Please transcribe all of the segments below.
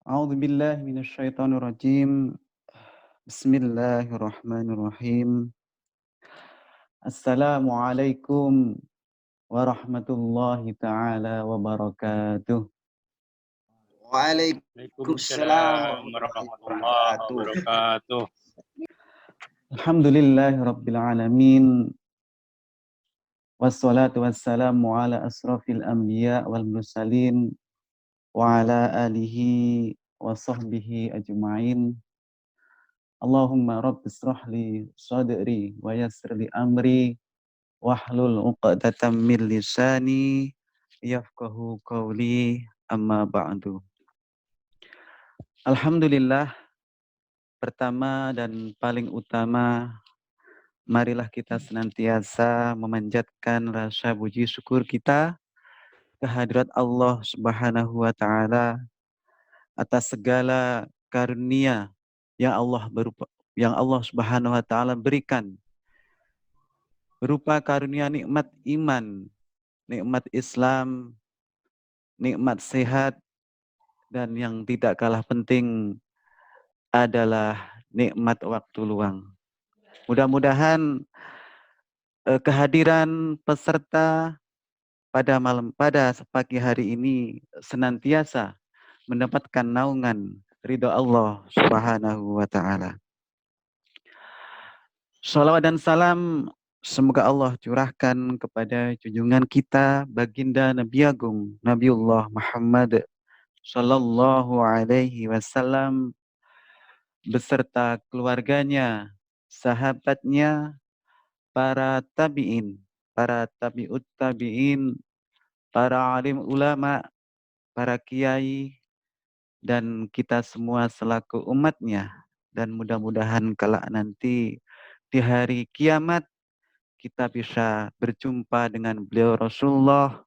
A'udzu billahi minasyaitonir rajim. Bismillahirrahmanirrahim. Assalamualaikum warahmatullahi taala wabarakatuh. Waalaikumsalam Waalaikumsalam warahmatullahi warahmatullahi wabarakatuh. wabarakatuh. Alhamdulillahi rabbil alamin. Wassalatu wassalamu ala asrafil anbiya wal mursalin wa ala alihi wa sahbihi ajma'in. Allahumma rabbi israh li sadri wa yassir li amri wahlul 'uqdatam min lisani yafqahu qawli amma ba'du. Alhamdulillah, pertama dan paling utama, marilah kita senantiasa memanjatkan rasa puji syukur kita kehadirat Allah Subhanahu wa taala atas segala karunia yang Allah Subhanahu wa taala berikan, berupa karunia nikmat iman, nikmat Islam, nikmat sehat, dan yang tidak kalah penting adalah nikmat waktu luang. Mudah-mudahan kehadiran peserta pada pagi hari ini senantiasa mendapatkan naungan ridho Allah Subhanahu wa taala. Shalawat dan salam semoga Allah curahkan kepada junjungan kita baginda Nabi Agung Nabiullah Muhammad sallallahu alaihi wasallam beserta keluarganya, sahabatnya, para tabi'in, para tabi'ut tabi'in, para alim ulama, para kiai, dan kita semua selaku umatnya. Dan mudah-mudahan kelak nanti di hari kiamat kita bisa berjumpa dengan beliau Rasulullah,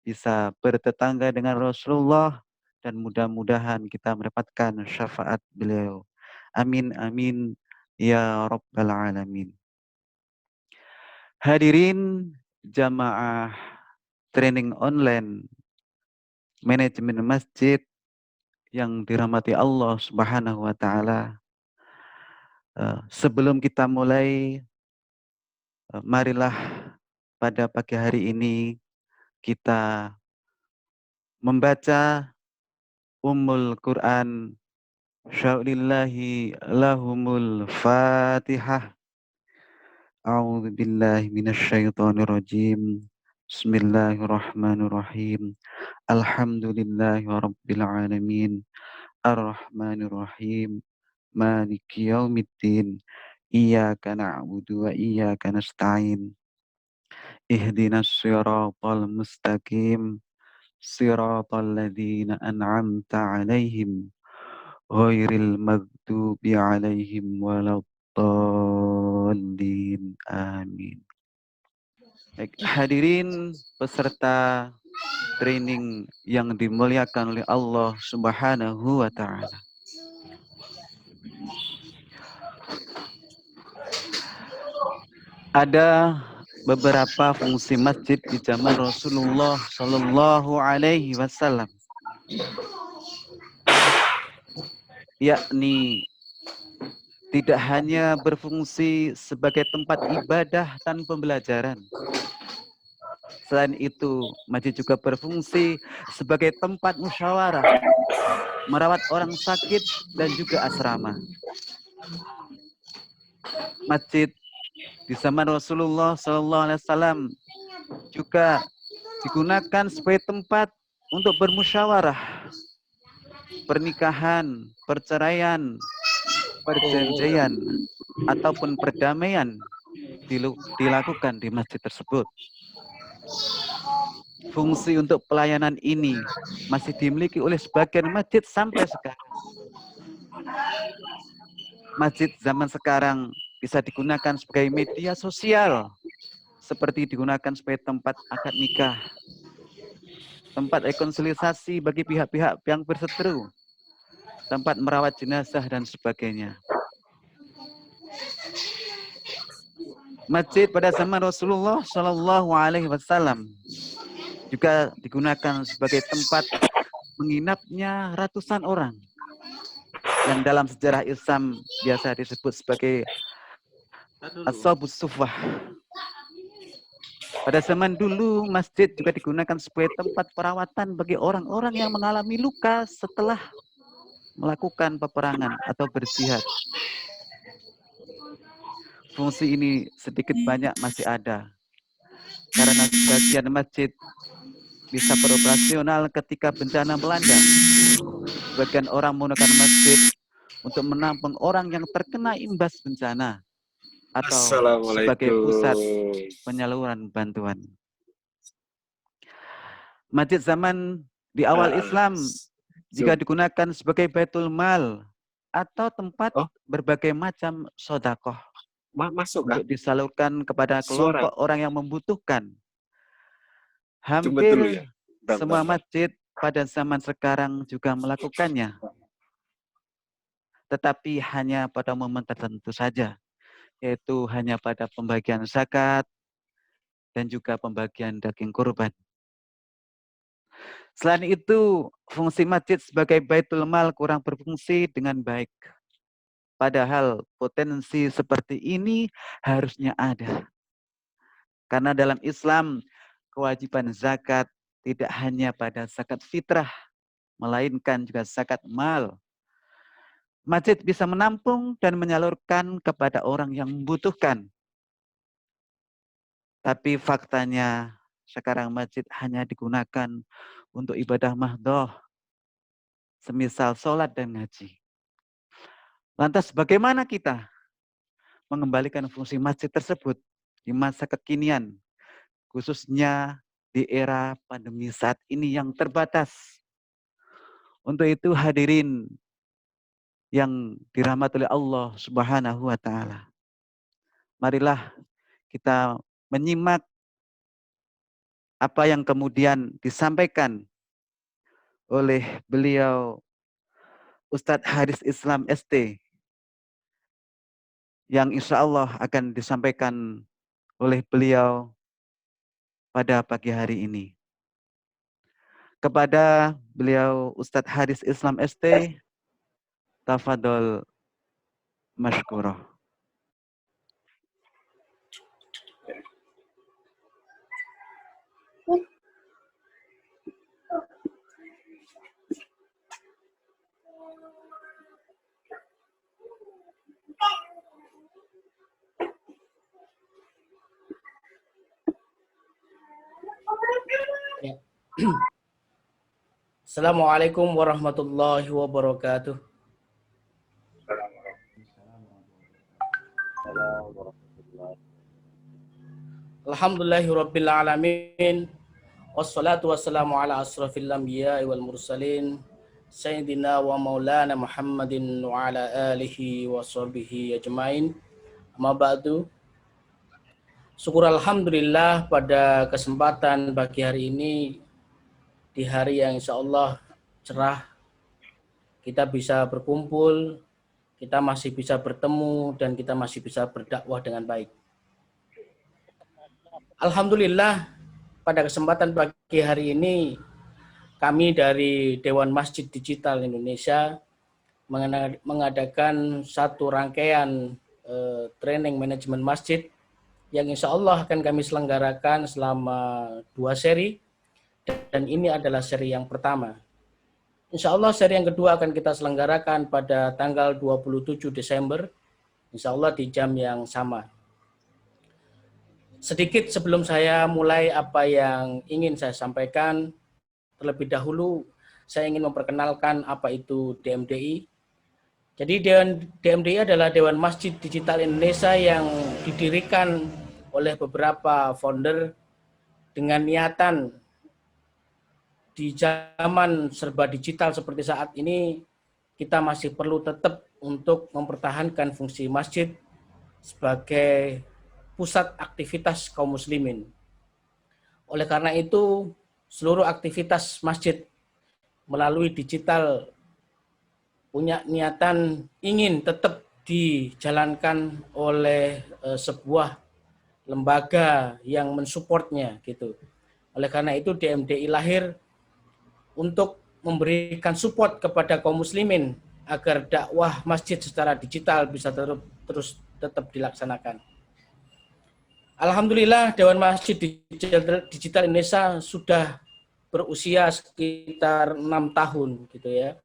bisa bertetangga dengan Rasulullah, dan mudah-mudahan kita mendapatkan syafaat beliau. Amin, amin, ya Rabbal Alamin. Hadirin jamaah training online manajemen masjid yang dirahmati Allah Subhanahu wa taala. Sebelum kita mulai, marilah pada pagi hari ini kita membaca Ummul Quran. Syaulillahi lahumul Fatihah. A'udzu billahi minasyaitonir rajim. Bismillahirrahmanirrahim. Alhamdulillahi rabbil alamin. Ar-Rahmanir Rahim. Maliki yaumiddin. Iyyaka na'budu wa iyyaka nasta'in. Ihdinas siratal mustaqim. Siratal ladzina an'amta 'alaihim ghairil maghdubi 'alaihim waladdallin. Amin. Baik, hadirin peserta training yang dimuliakan oleh Allah Subhanahu wa taala. Ada beberapa fungsi masjid di zaman Rasulullah Shallallahu Alaihi Wasallam, yakni tidak hanya berfungsi sebagai tempat ibadah dan pembelajaran. Selain itu, masjid juga berfungsi sebagai tempat musyawarah, merawat orang sakit, dan juga asrama. Masjid di zaman Rasulullah SAW juga digunakan sebagai tempat untuk bermusyawarah, pernikahan, perceraian, perjanjian, ataupun perdamaian dilakukan di masjid tersebut. Fungsi untuk pelayanan ini masih dimiliki oleh sebagian masjid sampai sekarang. Masjid zaman sekarang bisa digunakan sebagai media sosial, seperti digunakan sebagai tempat akad nikah, tempat rekonsiliasi bagi pihak-pihak yang berseteru, tempat merawat jenazah, dan sebagainya. Masjid pada zaman Rasulullah Shallallahu Alaihi Wasallam juga digunakan sebagai tempat menginapnya ratusan orang. yang dalam sejarah Islam biasa disebut sebagai Ashabus Suffah. Pada zaman dulu, masjid juga digunakan sebagai tempat perawatan bagi orang-orang yang mengalami luka setelah melakukan peperangan atau berjihad. Fungsi ini sedikit banyak masih ada, karena sebagian masjid bisa beroperasional ketika bencana melanda. Sebagian orang menggunakan masjid untuk menampung orang yang terkena imbas bencana atau sebagai pusat penyaluran bantuan. Masjid zaman di awal Islam juga digunakan sebagai baitul mal atau tempat berbagai macam sodakoh untuk disalurkan kepada kelompok orang yang membutuhkan. Hampir semua masjid pada zaman sekarang juga melakukannya, tetapi hanya pada momen tertentu saja, yaitu hanya pada pembagian zakat dan juga pembagian daging kurban. Selain itu, fungsi masjid sebagai baitul mal kurang berfungsi dengan baik. Padahal potensi seperti ini harusnya ada. Karena dalam Islam, kewajiban zakat tidak hanya pada zakat fitrah, melainkan juga zakat mal. Masjid bisa menampung dan menyalurkan kepada orang yang membutuhkan. Tapi faktanya sekarang masjid hanya digunakan untuk ibadah mahdoh, semisal sholat dan ngaji. Lantas bagaimana kita mengembalikan fungsi masjid tersebut di masa kekinian, khususnya di era pandemi saat ini yang terbatas? Untuk itu hadirin yang dirahmati oleh Allah Subhanahu wa taala, marilah kita menyimak apa yang kemudian disampaikan oleh beliau Ustadz Haris Islam ST yang insya Allah akan disampaikan oleh beliau pada pagi hari ini. Kepada beliau Ustadz Haris Islam ST, tafadhol mashkurah. Ya. Assalamualaikum warahmatullahi wabarakatuh. Alhamdulillahirabbil alamin. Wassalatu wassalamu ala asrafil anbiya'i wal mursalin sayyidina wa maulana Muhammadin wa ala alihi wa sahbihi ajmain. Amma ba'du. Syukur alhamdulillah pada kesempatan pagi hari ini, di hari yang insya Allah cerah, kita bisa berkumpul, kita masih bisa bertemu, dan kita masih bisa berdakwah dengan baik. Alhamdulillah, pada kesempatan pagi hari ini, kami dari Dewan Masjid Digital Indonesia mengadakan satu rangkaian training manajemen masjid yang insya Allah akan kami selenggarakan selama 2 seri, dan ini adalah seri yang pertama. Insya Allah seri yang kedua akan kita selenggarakan pada tanggal 27 Desember, insya Allah di jam yang sama. Sedikit sebelum saya mulai apa yang ingin saya sampaikan, terlebih dahulu saya ingin memperkenalkan apa itu DMDI. Jadi DMDI adalah Dewan Masjid Digital Indonesia yang didirikan oleh beberapa founder dengan niatan di zaman serba digital seperti saat ini, kita masih perlu tetap untuk mempertahankan fungsi masjid sebagai pusat aktivitas kaum muslimin. Oleh karena itu, seluruh aktivitas masjid melalui digital punya niatan ingin tetap dijalankan oleh sebuah lembaga yang mensupportnya gitu. Oleh karena itu DMDI lahir untuk memberikan support kepada kaum muslimin agar dakwah masjid secara digital bisa tetap dilaksanakan. Alhamdulillah Dewan Masjid Digital Indonesia sudah berusia sekitar 6 tahun gitu ya.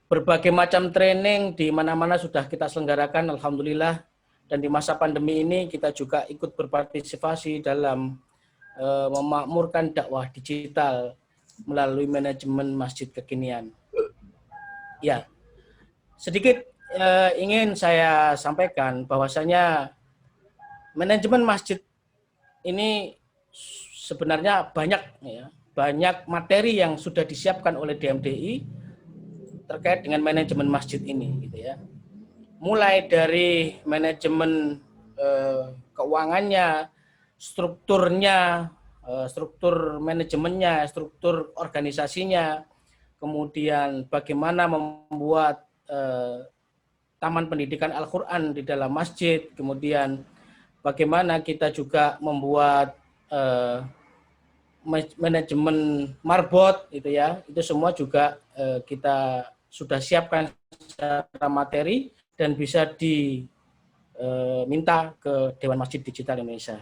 Berbagai macam training di mana-mana sudah kita selenggarakan, alhamdulillah. Dan di masa pandemi ini kita juga ikut berpartisipasi dalam memakmurkan dakwah digital melalui manajemen masjid kekinian. Ya, sedikit ingin saya sampaikan bahwasanya manajemen masjid ini sebenarnya banyak materi yang sudah disiapkan oleh DMDI terkait dengan manajemen masjid ini, gitu ya. Mulai dari manajemen keuangannya, strukturnya, struktur manajemennya, struktur organisasinya, kemudian bagaimana membuat taman pendidikan Al-Quran di dalam masjid, kemudian bagaimana kita juga membuat manajemen marbot, gitu ya. Itu semua juga kita sudah siapkan secara materi dan bisa diminta ke Dewan Masjid Digital Indonesia.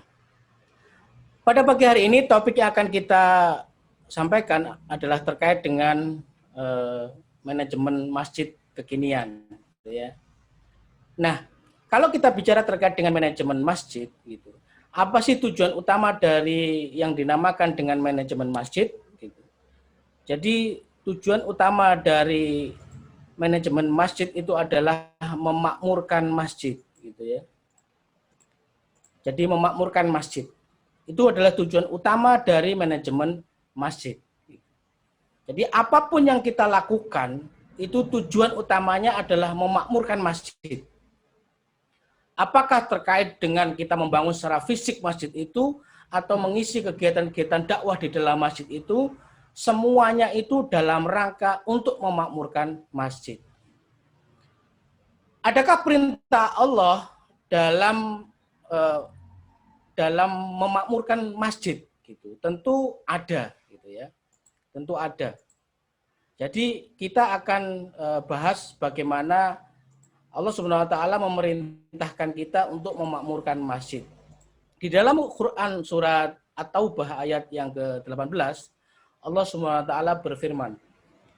Pada pagi hari ini topik yang akan kita sampaikan adalah terkait dengan manajemen masjid kekinian, gitu ya. Nah, kalau kita bicara terkait dengan manajemen masjid, gitu, apa sih tujuan utama dari yang dinamakan dengan manajemen masjid? Gitu. Jadi tujuan utama dari manajemen masjid itu adalah memakmurkan masjid, gitu ya. Jadi memakmurkan masjid itu adalah tujuan utama dari manajemen masjid. Jadi apapun yang kita lakukan itu tujuan utamanya adalah memakmurkan masjid. Apakah terkait dengan kita membangun secara fisik masjid itu atau mengisi kegiatan-kegiatan dakwah di dalam masjid itu, semuanya itu dalam rangka untuk memakmurkan masjid. Adakah perintah Allah dalam memakmurkan masjid? Gitu. Tentu ada, gitu ya. Tentu ada. Jadi kita akan bahas bagaimana Allah Subhanahu wa taala memerintahkan kita untuk memakmurkan masjid. Di dalam Quran surat At-Taubah ayat yang ke-18, Allah Subhanahu wa taala berfirman,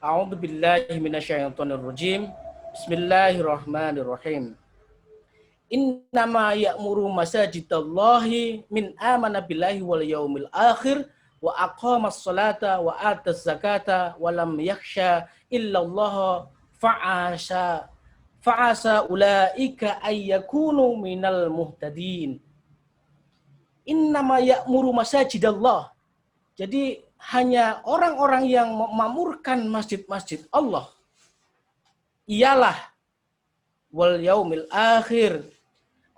A'udzubillahi minasyaitonirrajim. Bismillahirrahmanirrahim. Innama ya'muru masajidallahi min amana billahi wal yaumil akhir wa aqamas salata wa ataz zakata wa lam yakhsha illallah fa'asa ulaika ayyakunu minal muhtadin. Innama ya'muru masajidallah. Jadi hanya orang-orang yang memakmurkan masjid-masjid Allah ialah wal yaumil akhir,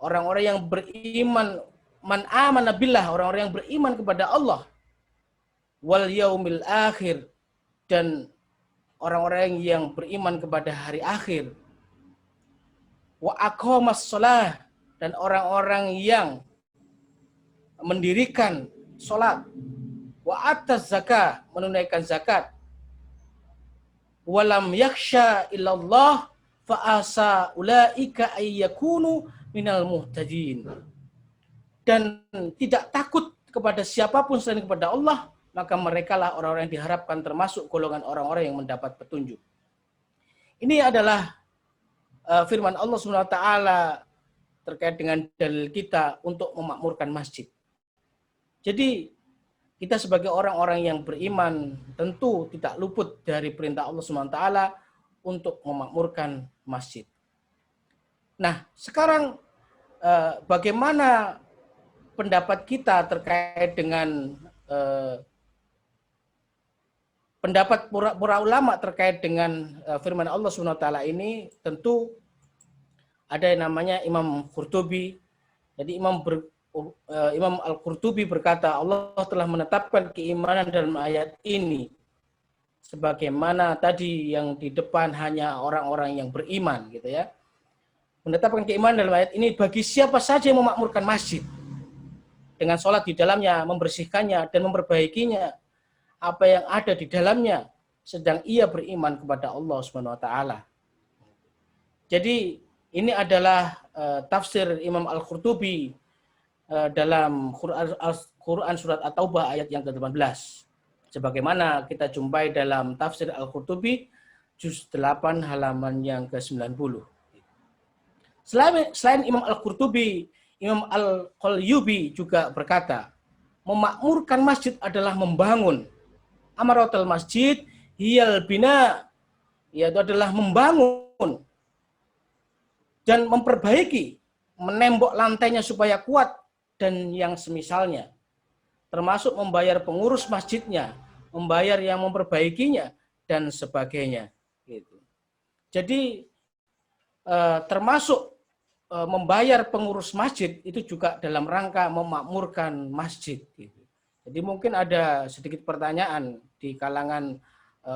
orang-orang yang beriman, man amana billah, orang-orang yang beriman kepada Allah, wal yaumil akhir, dan orang-orang yang beriman kepada hari akhir, wa aqamas shalah, dan orang-orang yang mendirikan salat, wa ataz zakah, menunaikan zakat, walam yakhsha illallah fa'asa ulaika ayyakunu minal muhtadin, dan tidak takut kepada siapapun selain kepada Allah, maka merekalah orang-orang yang diharapkan termasuk golongan orang-orang yang mendapat petunjuk. Ini adalah firman Allah Subhanahu wa taala terkait dengan dalil kita untuk memakmurkan masjid. Jadi kita sebagai orang-orang yang beriman tentu tidak luput dari perintah Allah Subhanahu wa taala untuk memakmurkan masjid. Nah, sekarang bagaimana pendapat kita terkait dengan pendapat para ulama terkait dengan firman Allah Subhanahu wa taala ini? Tentu ada yang namanya Imam Qurtubi. Jadi Imam Al-Qurtubi berkata, Allah telah menetapkan keimanan dalam ayat ini sebagaimana tadi yang di depan hanya orang-orang yang beriman, gitu ya. Menetapkan keimanan dalam ayat ini bagi siapa saja yang memakmurkan masjid dengan sholat di dalamnya, membersihkannya dan memperbaikinya apa yang ada di dalamnya, sedang ia beriman kepada Allah Subhanahu wa taala. Jadi ini adalah tafsir Imam Al-Qurtubi dalam Quran surat At-Taubah ayat yang ke-18. Sebagaimana kita jumpai dalam tafsir Al-Qurtubi juz 8 halaman yang ke-90. Selain Imam Al-Qurtubi, Imam Al-Qalyubi juga berkata, memakmurkan masjid adalah membangun. Amaratul masjid hiyal bina, yaitu adalah membangun dan memperbaiki, menembok lantainya supaya kuat dan yang semisalnya, termasuk membayar pengurus masjidnya, membayar yang memperbaikinya dan sebagainya. Gitu. Jadi termasuk membayar pengurus masjid itu juga dalam rangka memakmurkan masjid. Gitu. Jadi mungkin ada sedikit pertanyaan di kalangan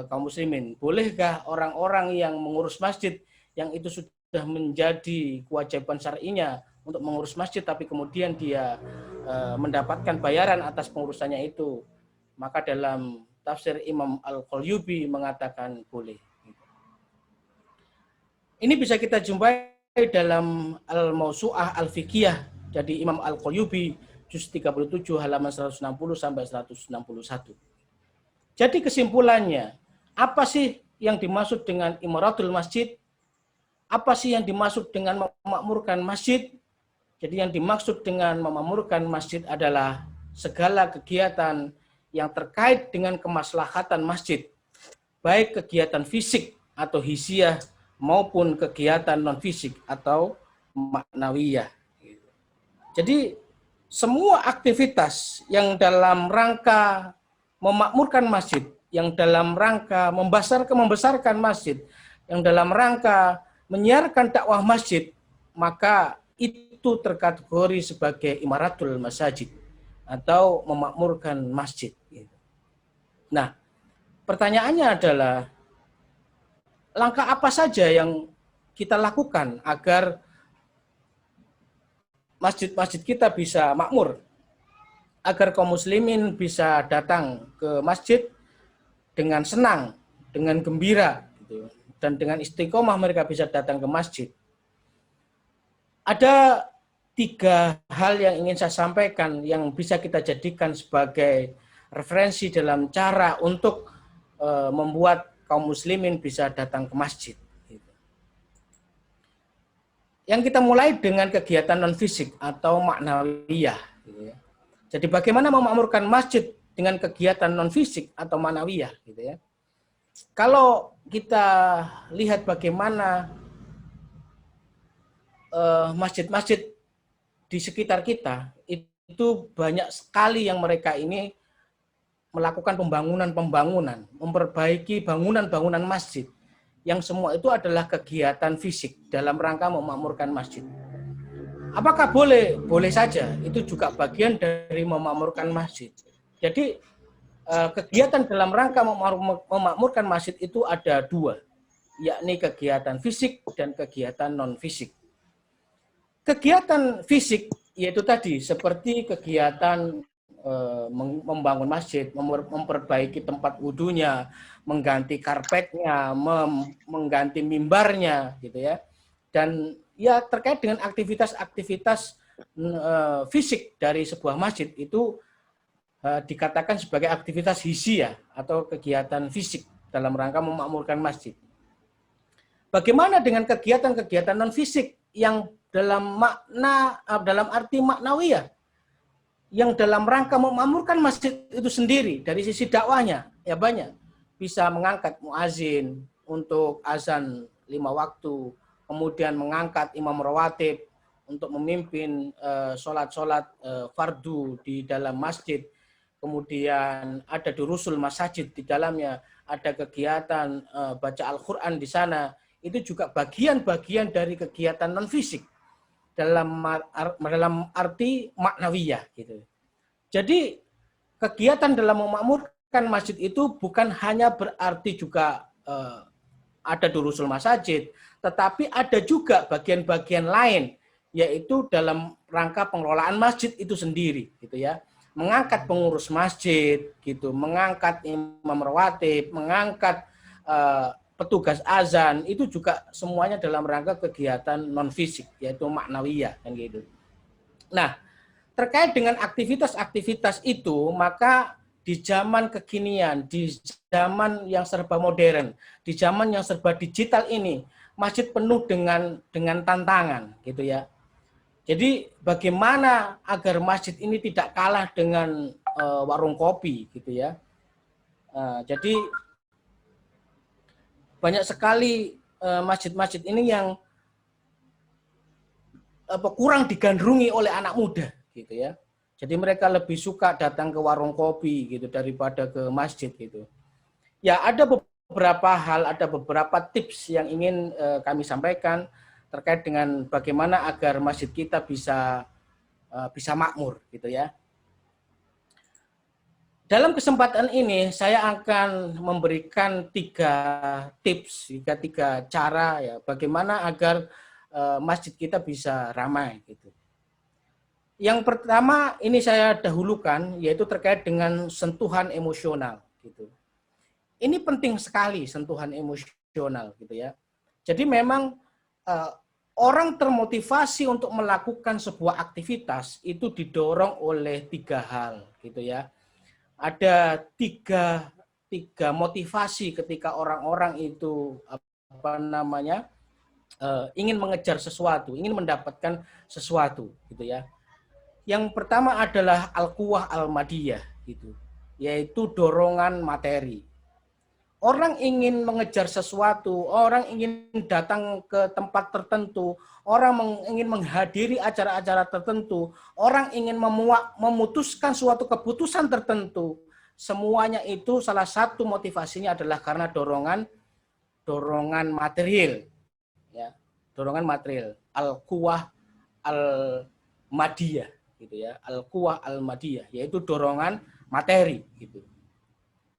kaum muslimin, bolehkah orang-orang yang mengurus masjid yang itu sudah menjadi kewajiban syar'inya untuk mengurus masjid, tapi kemudian dia mendapatkan bayaran atas pengurusannya itu? Maka dalam tafsir Imam Al-Qalyubi mengatakan boleh. Ini bisa kita jumpai dalam Al-Mawsu'ah Al-Fiqhiyah dari Imam Al-Qalyubi juz 37 halaman 160 sampai 161. Jadi kesimpulannya, apa sih yang dimaksud dengan imaratul masjid? Apa sih yang dimaksud dengan memakmurkan masjid? Jadi yang dimaksud dengan memakmurkan masjid adalah segala kegiatan yang terkait dengan kemaslahatan masjid, baik kegiatan fisik atau hisiah maupun kegiatan non fisik atau maknawiyah. Jadi semua aktivitas yang dalam rangka memakmurkan masjid, yang dalam rangka membesarkan masjid, yang dalam rangka menyiarkan dakwah masjid, maka itu terkategori sebagai imaratul masajid atau memakmurkan masjid. Nah, pertanyaannya adalah langkah apa saja yang kita lakukan agar masjid-masjid kita bisa makmur, agar kaum muslimin bisa datang ke masjid dengan senang, dengan gembira, gitu, dan dengan istiqomah mereka bisa datang ke masjid. Ada 3 hal yang ingin saya sampaikan yang bisa kita jadikan sebagai referensi dalam cara untuk membuat kaum muslimin bisa datang ke masjid. Yang kita mulai dengan kegiatan non fisik atau maknawiyah. Jadi bagaimana memakmurkan masjid dengan kegiatan non fisik atau maknawiyah, gitu ya. Kalau kita lihat bagaimana masjid-masjid di sekitar kita, itu banyak sekali yang mereka ini melakukan pembangunan, memperbaiki bangunan-bangunan masjid, yang semua itu adalah kegiatan fisik dalam rangka memakmurkan masjid. Apakah boleh? Boleh saja, itu juga bagian dari memakmurkan masjid. Jadi kegiatan dalam rangka memakmurkan masjid itu ada 2, yakni kegiatan fisik dan kegiatan non fisik. Kegiatan fisik yaitu tadi seperti kegiatan membangun masjid, memperbaiki tempat wudunya, mengganti karpetnya, mengganti mimbarnya, gitu ya. Dan ya terkait dengan aktivitas-aktivitas fisik dari sebuah masjid itu dikatakan sebagai aktivitas hisiah atau kegiatan fisik dalam rangka memakmurkan masjid. Bagaimana dengan kegiatan-kegiatan non fisik yang dalam arti maknawiyah, yang dalam rangka memakmurkan masjid itu sendiri dari sisi dakwahnya? Ya banyak. Bisa mengangkat muazin untuk azan 5 waktu, kemudian mengangkat imam rawatib untuk memimpin sholat-sholat fardu di dalam masjid. Kemudian ada durusul masajid di dalamnya, ada kegiatan baca Al-Quran di sana. Itu juga bagian-bagian dari kegiatan non fisik dalam arti maknawiyah, gitu. Jadi kegiatan dalam memakmurkan masjid itu bukan hanya berarti juga ada durusul masajid, tetapi ada juga bagian-bagian lain, yaitu dalam rangka pengelolaan masjid itu sendiri, gitu ya. mengangkat pengurus masjid, gitu, mengangkat imam rawatib, mengangkat petugas azan, itu juga semuanya dalam rangka kegiatan non fisik, yaitu maknawiyah, kan gitu. Nah, terkait dengan aktivitas-aktivitas itu, maka di zaman kekinian, di zaman yang serba modern, di zaman yang serba digital ini, masjid penuh dengan tantangan, gitu ya. Jadi bagaimana agar masjid ini tidak kalah dengan warung kopi, gitu ya. Jadi banyak sekali masjid-masjid ini yang kurang digandrungi oleh anak muda, gitu ya. Jadi mereka lebih suka datang ke warung kopi gitu daripada ke masjid gitu. Ya ada beberapa hal, ada beberapa tips yang ingin kami sampaikan terkait dengan bagaimana agar masjid kita bisa makmur gitu ya. Dalam kesempatan ini saya akan memberikan 3 tips, tiga cara ya bagaimana agar masjid kita bisa ramai gitu. Yang pertama ini saya dahulukan yaitu terkait dengan sentuhan emosional gitu. Ini penting sekali sentuhan emosional gitu ya. Jadi memang orang termotivasi untuk melakukan sebuah aktivitas itu didorong oleh 3 hal gitu ya. Ada tiga motivasi ketika orang-orang itu ingin mengejar sesuatu, ingin mendapatkan sesuatu gitu ya. Yang pertama adalah al-quwah al-madiyah gitu, yaitu dorongan materi. Orang ingin mengejar sesuatu, orang ingin datang ke tempat tertentu, orang ingin menghadiri acara-acara tertentu, orang ingin memutuskan suatu keputusan tertentu. Semuanya itu salah satu motivasinya adalah karena dorongan material, ya, dorongan material, al-quwah al-madiyah, gitu ya, al-quwah al-madiyah, yaitu dorongan materi, gitu.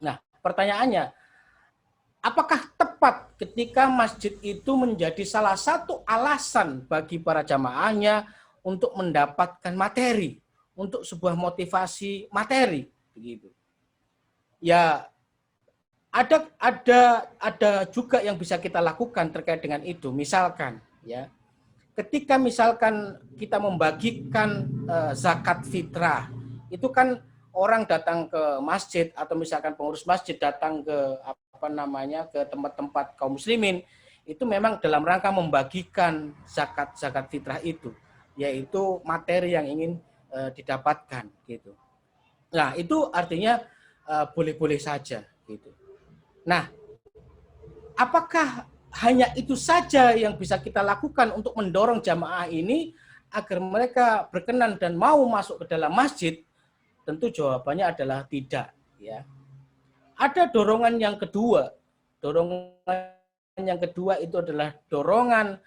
Nah, pertanyaannya, apakah tepat ketika masjid itu menjadi salah satu alasan bagi para jamaahnya untuk mendapatkan materi, untuk sebuah motivasi materi, begitu? Ya, ada juga yang bisa kita lakukan terkait dengan itu. Misalkan, ya, ketika misalkan kita membagikan zakat fitrah, itu kan orang datang ke masjid atau misalkan pengurus masjid datang ke ke tempat-tempat kaum muslimin, itu memang dalam rangka membagikan zakat fitrah itu, yaitu materi yang ingin didapatkan gitu. Nah, itu artinya boleh-boleh saja gitu. Nah, apakah hanya itu saja yang bisa kita lakukan untuk mendorong jamaah ini agar mereka berkenan dan mau masuk ke dalam masjid? Tentu jawabannya adalah tidak, ya. Ada dorongan yang kedua. Dorongan yang kedua itu adalah dorongan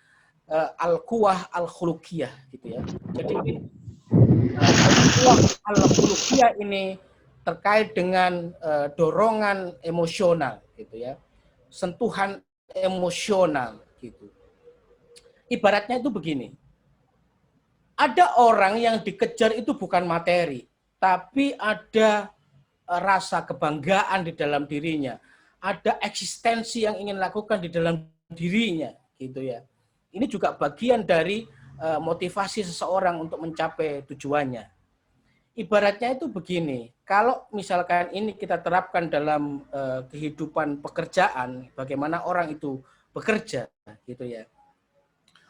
al-quwah al-khuluqiyah gitu ya. Jadi al-quwah al-khuluqiyah ini terkait dengan dorongan emosional gitu ya. Sentuhan emosional gitu. Ibaratnya itu begini. Ada orang yang dikejar itu bukan materi, tapi ada rasa kebanggaan di dalam dirinya, ada eksistensi yang ingin lakukan di dalam dirinya, gitu ya. Ini juga bagian dari motivasi seseorang untuk mencapai tujuannya. Ibaratnya itu begini, kalau misalkan ini kita terapkan dalam kehidupan pekerjaan, bagaimana orang itu bekerja, gitu ya.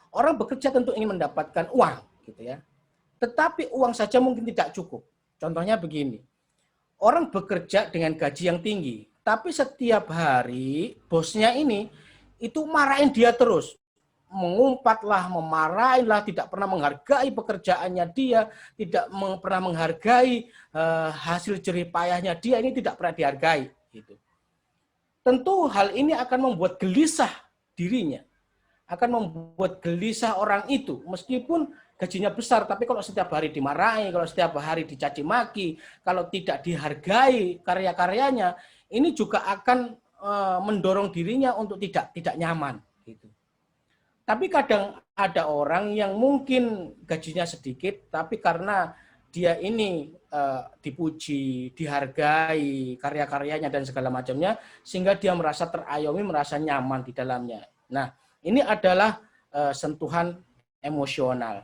Orang bekerja tentu ingin mendapatkan uang, gitu ya. Tetapi uang saja mungkin tidak cukup. Contohnya begini, orang bekerja dengan gaji yang tinggi, tapi setiap hari bosnya ini itu marahin dia terus. Mengumpatlah, memarahinlah, tidak pernah menghargai pekerjaannya dia, tidak pernah menghargai hasil jerih payahnya dia, ini tidak pernah dihargai. Gitu. Tentu hal ini akan membuat gelisah dirinya, akan membuat gelisah orang itu, meskipun gajinya besar, tapi kalau setiap hari dimarahi, kalau setiap hari dicaci maki, kalau tidak dihargai karya-karyanya, ini juga akan mendorong dirinya untuk tidak nyaman. Gitu. Tapi kadang ada orang yang mungkin gajinya sedikit, tapi karena dia ini dipuji, dihargai karya-karyanya dan segala macamnya, sehingga dia merasa terayomi, merasa nyaman di dalamnya. Nah, ini adalah sentuhan emosional.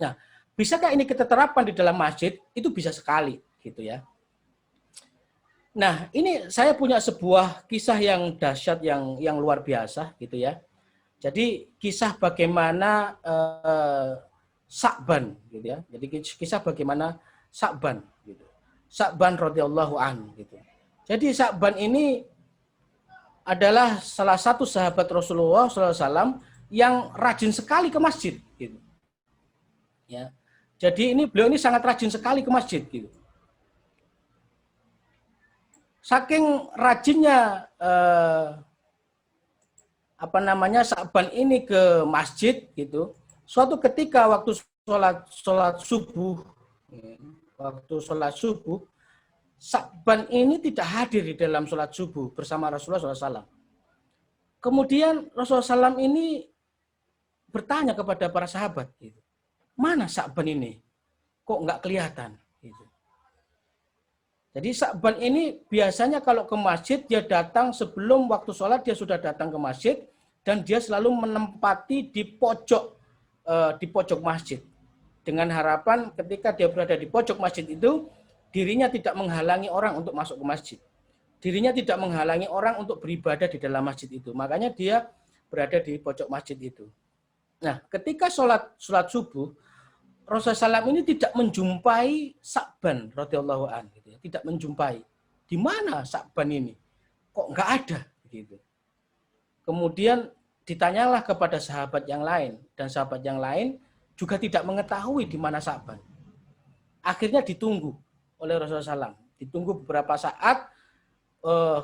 Nah, bisakah ini kita terapkan di dalam masjid? Itu bisa sekali, gitu ya. Nah, ini saya punya sebuah kisah yang dahsyat, yang luar biasa, gitu ya. Jadi kisah bagaimana Sa'ban, gitu ya. Jadi kisah bagaimana Sa'ban, gitu. Sa'ban radhiyallahu an, gitu. Jadi Sa'ban ini adalah salah satu sahabat Rasulullah SAW yang rajin sekali ke masjid, gitu. Ya. Jadi beliau ini sangat rajin sekali ke masjid, gitu. Saking rajinnya Sa'ban ini ke masjid, gitu. Suatu ketika waktu sholat subuh, Sa'ban ini tidak hadir di dalam sholat subuh bersama Rasulullah SAW. Kemudian Rasulullah SAW ini bertanya kepada para sahabat, gitu, mana Sa'ban ini? Kok nggak kelihatan? Gitu. Jadi Sa'ban ini biasanya kalau ke masjid, dia datang sebelum waktu sholat, dia sudah datang ke masjid, dan dia selalu menempati di pojok masjid. Dengan harapan ketika dia berada di pojok masjid itu, dirinya tidak menghalangi orang untuk masuk ke masjid. Dirinya tidak menghalangi orang untuk beribadah di dalam masjid itu. Makanya dia berada di pojok masjid itu. Nah, ketika sholat subuh, Rasulullah SAW ini tidak menjumpai Sa'ban radhiyallahu an, gitu ya. Tidak menjumpai. Di mana Sa'ban ini? Kok nggak ada? Gitu. Kemudian ditanyalah kepada sahabat yang lain, dan sahabat yang lain juga tidak mengetahui di mana Sa'ban. Akhirnya ditunggu oleh Rasulullah SAW. Ditunggu beberapa saat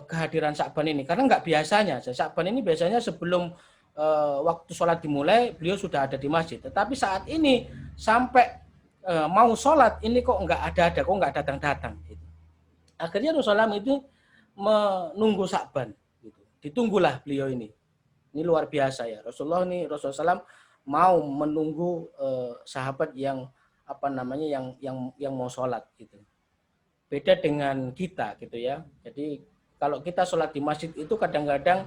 kehadiran Sa'ban ini. Karena nggak biasanya. Sa'ban ini biasanya sebelum waktu sholat dimulai, beliau sudah ada di masjid. Tetapi saat ini sampai mau sholat, ini kok nggak ada, kok nggak datang-datang. Gitu. Akhirnya Rasulullah SAW itu menunggu Sa'ban. Gitu. Ditunggulah beliau ini. Ini luar biasa ya. Rasulullah SAW mau menunggu sahabat yang yang mau sholat gitu. Beda dengan kita gitu ya. Jadi kalau kita sholat di masjid itu kadang-kadang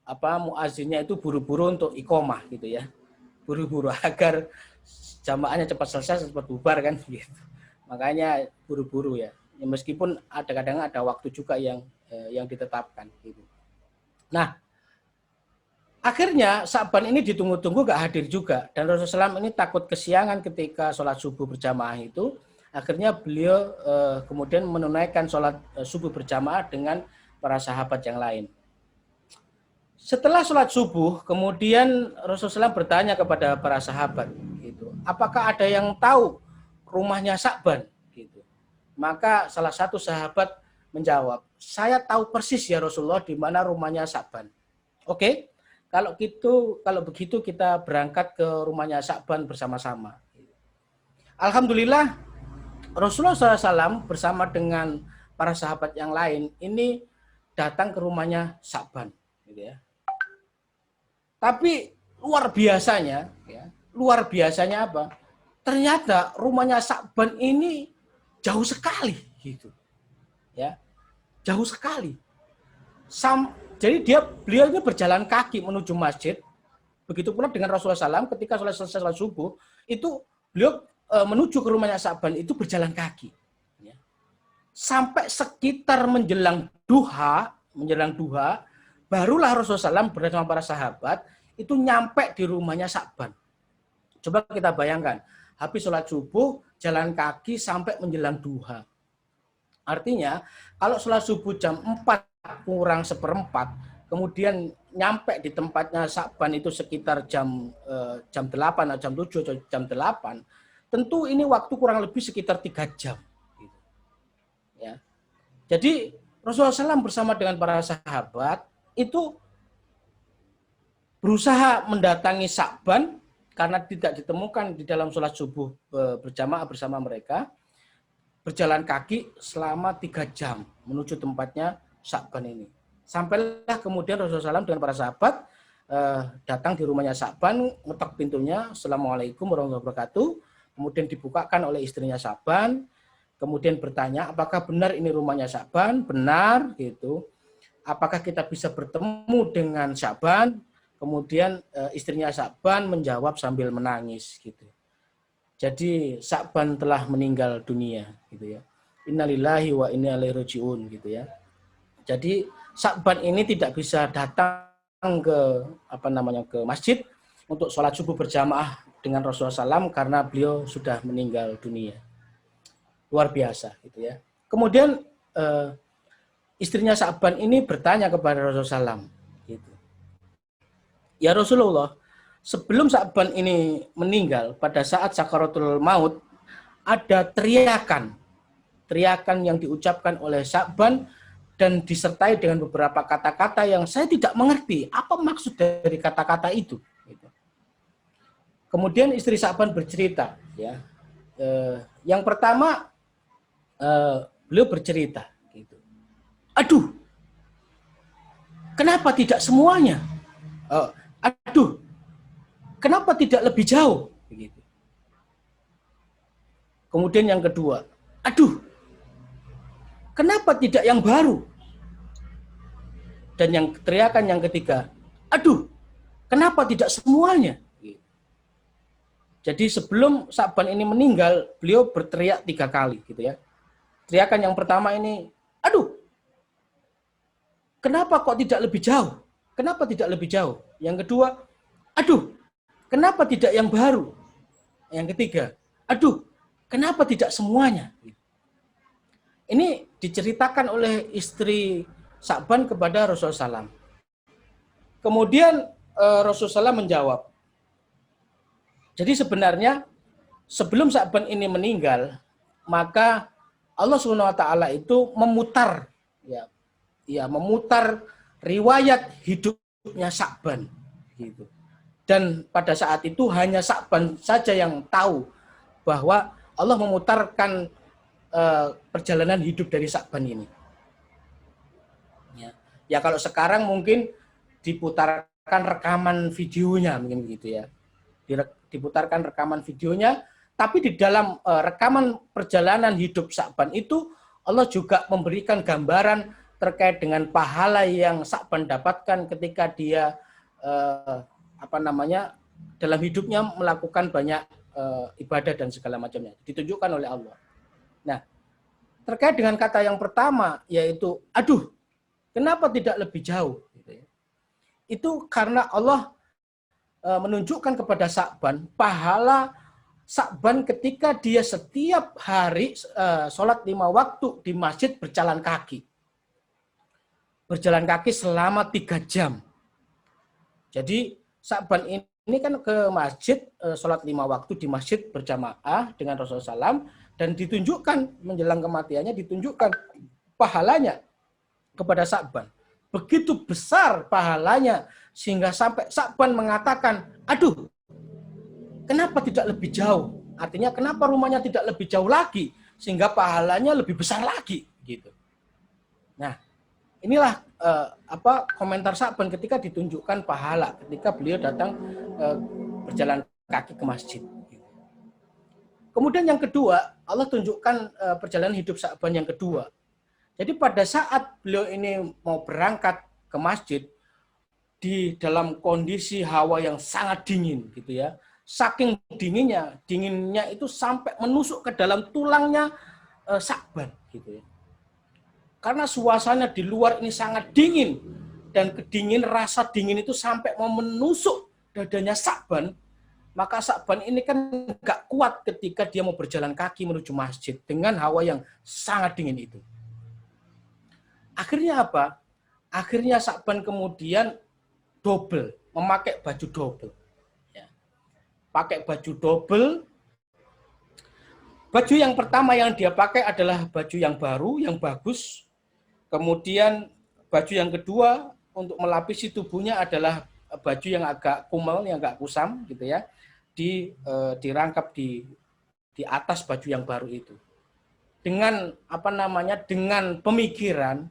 muazzinnya itu buru-buru untuk iqomah gitu ya, buru-buru agar jamaahnya cepat selesai, cepat bubar kan gitu. Makanya buru-buru ya. Meskipun kadang-kadang ada waktu juga yang ditetapkan gitu. Nah, akhirnya Sa'ban ini ditunggu-tunggu gak hadir juga, dan Rasulullah SAW ini takut kesiangan ketika sholat subuh berjamaah itu. Akhirnya beliau kemudian menunaikan sholat subuh berjamaah dengan para sahabat yang lain. Setelah sholat subuh, kemudian Rasulullah SAW bertanya kepada para sahabat, gitu, apakah ada yang tahu rumahnya Sa'ban? Gitu. Maka salah satu sahabat menjawab, saya tahu persis ya Rasulullah di mana rumahnya Sa'ban. Oke, kalau begitu kita berangkat ke rumahnya Sa'ban bersama-sama. Alhamdulillah, Rasulullah SAW bersama dengan para sahabat yang lain ini datang ke rumahnya Sa'ban, gitu ya. Tapi luar biasanya apa? Ternyata rumahnya Sa'ban ini jauh sekali, gitu. Ya, jauh sekali. Jadi beliau ini berjalan kaki menuju masjid. Begitu pula dengan Rasulullah SAW ketika selesai sholat subuh, itu beliau menuju ke rumahnya Sa'ban itu berjalan kaki. Ya. Sampai sekitar menjelang duha, barulah Rasulullah SAW bersama para sahabat itu nyampe di rumahnya Sa'ban. Coba kita bayangkan, habis sholat subuh, jalan kaki sampai menjelang duha. Artinya, kalau sholat subuh jam 4 kurang seperempat, kemudian nyampe di tempatnya Sa'ban itu sekitar jam 8 atau jam 7 atau jam 8, tentu ini waktu kurang lebih sekitar 3 jam. Gitu. Ya. Jadi Rasulullah SAW bersama dengan para sahabat itu berusaha mendatangi Sa'ban karena tidak ditemukan di dalam sholat subuh berjamaah bersama mereka, berjalan kaki selama 3 jam menuju tempatnya Sa'ban ini. Sampailah kemudian Rasulullah SAW dengan para sahabat datang di rumahnya Sa'ban, ngetok pintunya, Assalamualaikum warahmatullahi wabarakatuh. kemudian dibukakan oleh istrinya Sa'ban, kemudian bertanya, apakah benar ini rumahnya Sa'ban? Benar, gitu. Apakah kita bisa bertemu dengan Sa'ban? Kemudian istrinya Sa'ban menjawab sambil menangis, gitu. Jadi Sa'ban telah meninggal dunia, gitu ya. Innalillahi wa inna ilaihi raji'un, gitu ya. Jadi Sa'ban ini tidak bisa datang ke masjid untuk sholat subuh berjamaah dengan Rasulullah SAW karena beliau sudah meninggal dunia. Luar biasa, gitu ya. Kemudian istrinya Sa'ban ini bertanya kepada Rasulullah SAW, gitu. Ya Rasulullah, sebelum Sa'ban ini meninggal, pada saat sakaratul maut, ada teriakan yang diucapkan oleh Sa'ban dan disertai dengan beberapa kata-kata yang saya tidak mengerti apa maksud dari kata-kata itu. Kemudian istri Sa'ban bercerita, ya. Yang pertama beliau bercerita, gitu. Aduh, kenapa tidak semuanya? Aduh, kenapa tidak lebih jauh? Begitu. Kemudian yang kedua, aduh, kenapa tidak yang baru? Dan yang teriakan yang ketiga, aduh, kenapa tidak semuanya? Jadi sebelum Sa'ban ini meninggal, beliau berteriak 3 kali, gitu ya. Teriakan yang pertama ini, aduh, kenapa kok tidak lebih jauh? Kenapa tidak lebih jauh? Yang kedua, aduh, kenapa tidak yang baru? Yang ketiga, aduh, kenapa tidak semuanya? Ini diceritakan oleh istri Sa'ban kepada Rasulullah SAW. Kemudian Rasulullah SAW menjawab, jadi sebenarnya sebelum Sa'ban ini meninggal, maka Allah SWT itu memutar, memutar riwayat hidupnya Sa'ban, gitu. Dan pada saat itu hanya Sa'ban saja yang tahu bahwa Allah memutarkan perjalanan hidup dari Sa'ban ini. Ya kalau sekarang mungkin diputarkan rekaman videonya, mungkin begitu ya. Diputarkan rekaman videonya, tapi di dalam rekaman perjalanan hidup Sa'ban itu Allah juga memberikan gambaran terkait dengan pahala yang Sa'ban dapatkan ketika dia dalam hidupnya melakukan banyak ibadah dan segala macamnya, ditunjukkan oleh Allah. Nah, terkait dengan kata yang pertama, yaitu aduh, kenapa tidak lebih jauh? Itu karena Allah menunjukkan kepada Sa'ban pahala Sa'ban ketika dia setiap hari sholat 5 waktu di masjid berjalan kaki. Berjalan kaki selama 3 jam. Jadi Sa'ban ini kan ke masjid, sholat 5 waktu di masjid berjamaah dengan Rasulullah SAW, dan ditunjukkan menjelang kematiannya, ditunjukkan pahalanya kepada Sa'ban. Begitu besar pahalanya sehingga sampai Sa'ban mengatakan, aduh, kenapa tidak lebih jauh? Artinya kenapa rumahnya tidak lebih jauh lagi sehingga pahalanya lebih besar lagi, gitu. Nah, inilah komentar Sa'ban ketika ditunjukkan pahala ketika beliau datang berjalan kaki ke masjid. Kemudian yang kedua, Allah tunjukkan perjalanan hidup Sa'ban yang kedua. Jadi pada saat beliau ini mau berangkat ke masjid di dalam kondisi hawa yang sangat dingin, gitu ya. Saking dinginnya itu sampai menusuk ke dalam tulangnya Sa'ban, gitu ya. Karena suasana di luar ini sangat dingin dan rasa dingin itu sampai mau menusuk dadanya Sa'ban, maka Sa'ban ini kan nggak kuat ketika dia mau berjalan kaki menuju masjid dengan hawa yang sangat dingin itu. Akhirnya apa? Akhirnya Sa'ban kemudian memakai baju double. Ya. Pakai baju double. Baju yang pertama yang dia pakai adalah baju yang baru, yang bagus. Kemudian baju yang kedua untuk melapisi tubuhnya adalah baju yang agak kumal, yang agak kusam, gitu ya. Dirangkap di atas baju yang baru itu. Dengan dengan pemikiran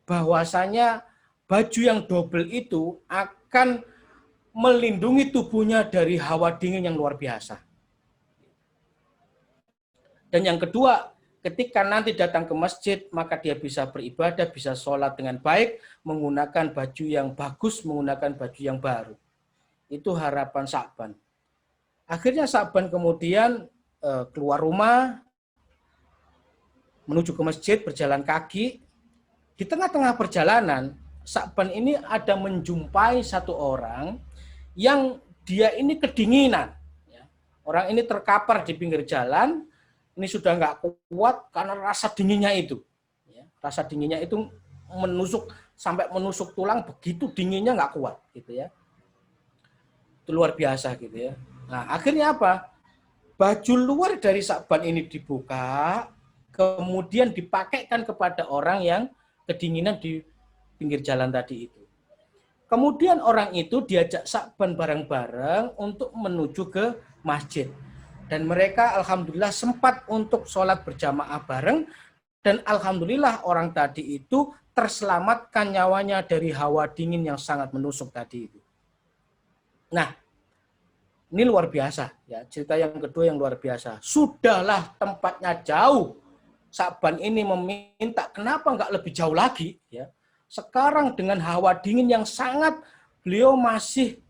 bahwasanya baju yang double itu akan melindungi tubuhnya dari hawa dingin yang luar biasa. Dan yang kedua, ketika nanti datang ke masjid, maka dia bisa beribadah, bisa sholat dengan baik, menggunakan baju yang bagus, menggunakan baju yang baru. Itu harapan Sa'ban. Akhirnya Sa'ban kemudian keluar rumah, menuju ke masjid, berjalan kaki. Di tengah-tengah perjalanan, Sa'ban ini ada menjumpai satu orang yang dia ini kedinginan. Orang ini terkapar di pinggir jalan, ini sudah nggak kuat karena rasa dinginnya itu. Rasa dinginnya itu menusuk sampai menusuk tulang, begitu dinginnya nggak kuat, gitu ya. Itu luar biasa, gitu ya. Nah, akhirnya apa? Baju luar dari Sa'ban ini dibuka, kemudian dipakaikan kepada orang yang kedinginan di pinggir jalan tadi itu. Kemudian orang itu diajak Sa'ban bareng-bareng untuk menuju ke masjid. Dan mereka alhamdulillah sempat untuk sholat berjamaah bareng. Dan alhamdulillah orang tadi itu terselamatkan nyawanya dari hawa dingin yang sangat menusuk tadi itu. Nah, ini luar biasa. Ya, cerita yang kedua yang luar biasa. Sudahlah tempatnya jauh. Sa'ban ini meminta, kenapa nggak lebih jauh lagi? Ya. Sekarang dengan hawa dingin yang sangat, beliau masih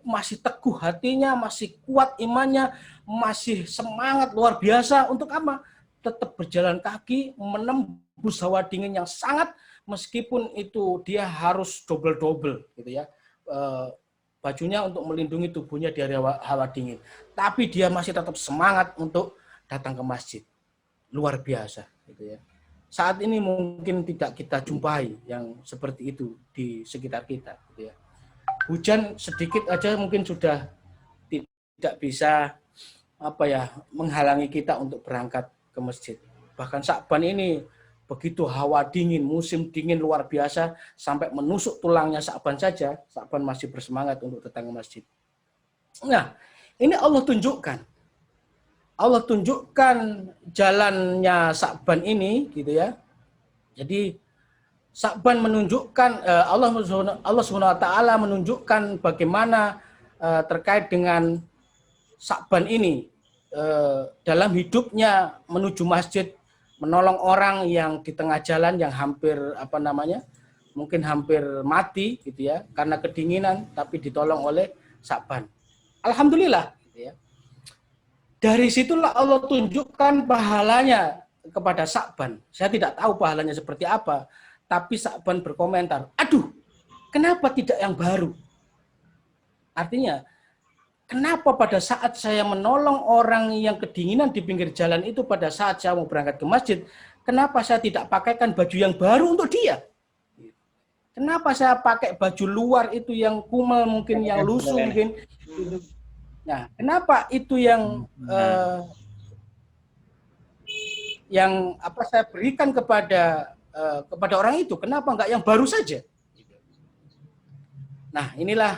masih teguh hatinya, masih kuat imannya, masih semangat luar biasa untuk apa? Tetap berjalan kaki, menembus hawa dingin yang sangat, meskipun itu dia harus double-double, gitu ya. Bajunya untuk melindungi tubuhnya dari hawa dingin. Tapi dia masih tetap semangat untuk datang ke masjid. Luar biasa, gitu ya. Saat ini mungkin tidak kita jumpai yang seperti itu di sekitar kita, gitu ya. Hujan sedikit aja mungkin sudah tidak bisa menghalangi kita untuk berangkat ke masjid. Bahkan Sa'ban ini begitu hawa dingin, musim dingin luar biasa sampai menusuk tulangnya Sa'ban saja, Sa'ban masih bersemangat untuk datang ke masjid. Nah, ini Allah tunjukkan. Allah tunjukkan jalannya Sa'ban ini, gitu ya. Jadi Sa'ban menunjukkan Allah Subhanahu wa taala menunjukkan bagaimana terkait dengan Sa'ban ini dalam hidupnya menuju masjid, menolong orang yang di tengah jalan yang hampir mungkin hampir mati, gitu ya, karena kedinginan, tapi ditolong oleh Sa'ban. Alhamdulillah, gitu ya. Dari situlah Allah tunjukkan pahalanya kepada Sa'ban. Saya tidak tahu pahalanya seperti apa. Tapi Sa'ban berkomentar, aduh, kenapa tidak yang baru? Artinya, kenapa pada saat saya menolong orang yang kedinginan di pinggir jalan itu, pada saat saya mau berangkat ke masjid, kenapa saya tidak pakaikan baju yang baru untuk dia? Kenapa saya pakai baju luar itu yang kumal, mungkin yang lusuh, mungkin. Nah, kenapa itu yang saya berikan kepada orang itu, kenapa enggak yang baru saja? Nah, inilah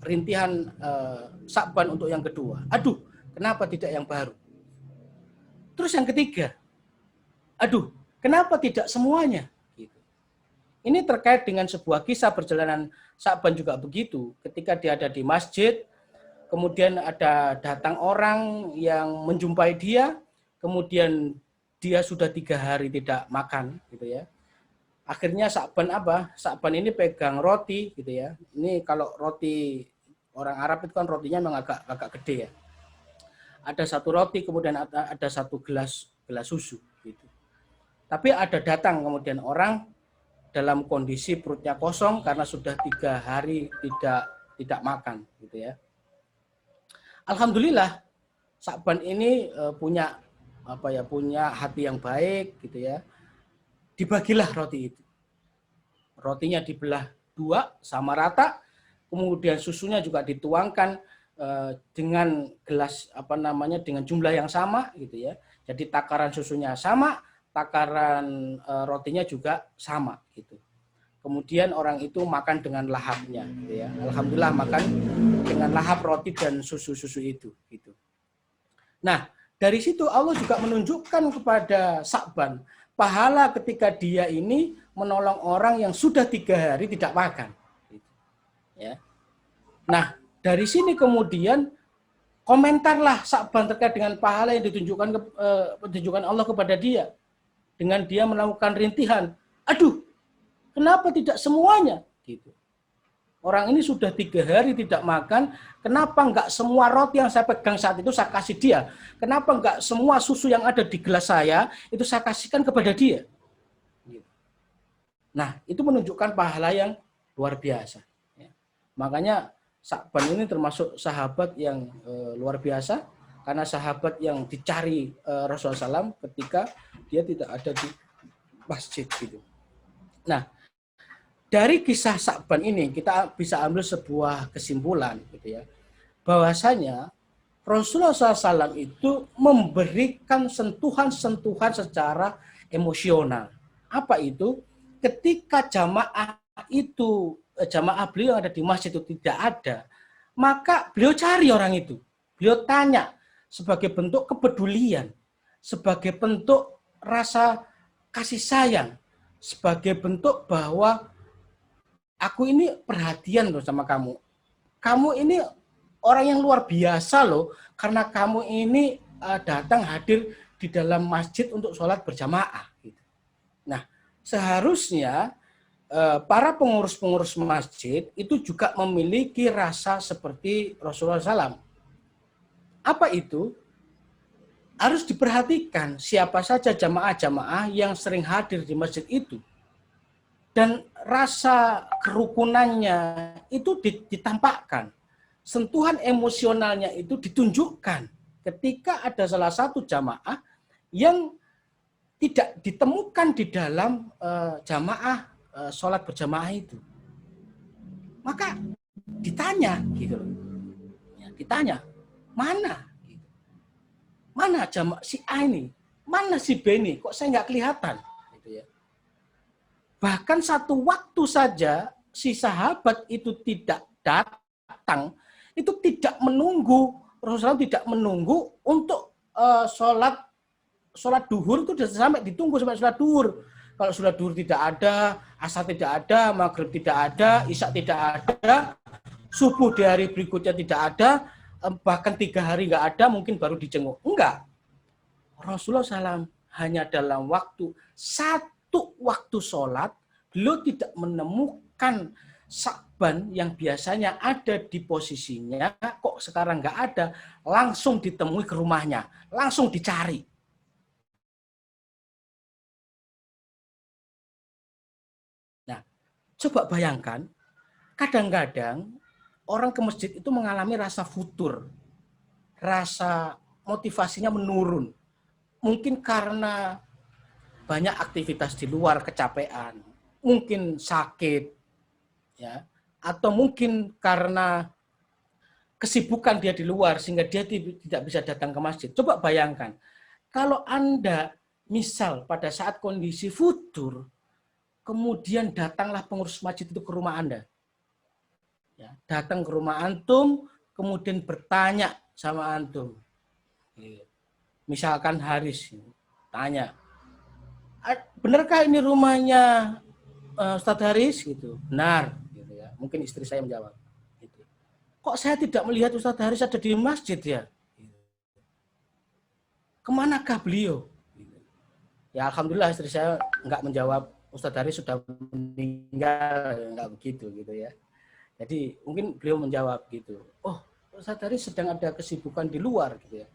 rintihan Sa'ban untuk yang kedua. Aduh, kenapa tidak yang baru? Terus yang ketiga, aduh, kenapa tidak semuanya? Gitu. Ini terkait dengan sebuah kisah perjalanan Sa'ban juga begitu. Ketika dia ada di masjid, kemudian ada datang orang yang menjumpai dia, kemudian dia sudah 3 hari tidak makan, gitu ya. Akhirnya Sa'ban ini pegang roti, gitu ya. Ini kalau roti orang Arab itu kan rotinya memang agak gede ya. Ada satu roti, kemudian ada satu gelas susu, gitu. Tapi ada datang kemudian orang dalam kondisi perutnya kosong karena sudah 3 hari tidak makan, gitu ya. Alhamdulillah Sa'ban ini punya hati yang baik, gitu ya. Dibagilah roti itu. Rotinya dibelah 2 sama rata, kemudian susunya juga dituangkan dengan gelas dengan jumlah yang sama, gitu ya. Jadi takaran susunya sama, takaran rotinya juga sama, gitu. Kemudian orang itu makan dengan lahapnya, gitu ya. Alhamdulillah makan dengan lahap roti dan susu-susu itu, gitu. Nah, dari situ Allah juga menunjukkan kepada Sa'ban pahala ketika dia ini menolong orang yang sudah 3 hari tidak makan. Ya. Nah, dari sini kemudian Komentarlah Sa'ban terkait dengan pahala yang ditunjukkan Allah kepada dia. Dengan dia melakukan rintihan. Aduh, kenapa tidak semuanya? Gitu. Orang ini sudah 3 hari tidak makan, kenapa enggak semua roti yang saya pegang saat itu saya kasih dia? Kenapa enggak semua susu yang ada di gelas saya, itu saya kasihkan kepada dia? Gitu. Nah, itu menunjukkan pahala yang luar biasa. Ya. Makanya Sa'ban ini termasuk sahabat yang luar biasa, karena sahabat yang dicari Rasulullah SAW ketika dia tidak ada di masjid gitu. Nah, dari kisah Sa'ban ini kita bisa ambil sebuah kesimpulan gitu ya, bahwasanya Rasulullah SAW itu memberikan sentuhan-sentuhan secara emosional. Apa itu? Ketika jamaah beliau yang ada di masjid itu tidak ada, maka beliau cari orang itu. Beliau tanya sebagai bentuk kepedulian, sebagai bentuk rasa kasih sayang, sebagai bentuk bahwa aku ini perhatian loh sama kamu. Kamu ini orang yang luar biasa loh, karena kamu ini datang hadir di dalam masjid untuk sholat berjamaah. Nah, seharusnya para pengurus-pengurus masjid itu juga memiliki rasa seperti Rasulullah SAW. Apa itu? Harus diperhatikan siapa saja jamaah-jamaah yang sering hadir di masjid itu. Dan rasa kerukunannya itu ditampakkan. Sentuhan emosionalnya itu ditunjukkan ketika ada salah satu jamaah yang tidak ditemukan di dalam jamaah sholat berjamaah itu. Maka ditanya gitu loh. Ya, ditanya, mana? Gitu. Mana jamaah si A ini? Mana si B ini? Kok saya nggak kelihatan? Gitu ya. Bahkan satu waktu saja si sahabat itu tidak datang, itu tidak menunggu, Rasulullah tidak menunggu untuk sholat duhur itu sudah sampai ditunggu sampai sholat duhur. Kalau sholat duhur tidak ada, asar tidak ada, maghrib tidak ada, isya tidak ada, subuh di hari berikutnya tidak ada, bahkan 3 hari nggak ada, mungkin baru dijenguk. Enggak. Rasulullah SAW hanya dalam satu waktu sholat, beliau tidak menemukan Sa'ban yang biasanya ada di posisinya, kok sekarang nggak ada, langsung ditemui ke rumahnya, langsung dicari. Coba bayangkan, kadang-kadang orang ke masjid itu mengalami rasa futur, rasa motivasinya menurun. Mungkin karena banyak aktivitas di luar, kecapean, mungkin sakit, ya, atau mungkin karena kesibukan dia di luar sehingga dia tidak bisa datang ke masjid. Coba bayangkan, kalau Anda misal pada saat kondisi futur, kemudian datanglah pengurus masjid itu ke rumah Anda. Ya, datang ke rumah antum, kemudian bertanya sama antum. Misalkan Haris, tanya, benarkah ini rumahnya Ustadz Haris? Gitu. Benar. Gitu ya. Mungkin istri saya menjawab. Gitu. Kok saya tidak melihat Ustadz Haris ada di masjid ya? Kemanakah beliau? Ya Alhamdulillah istri saya nggak menjawab Ustadz Haris sudah meninggal, nggak begitu gitu ya. Jadi mungkin beliau menjawab gitu, oh Ustadz Haris sedang ada kesibukan di luar gitu ya.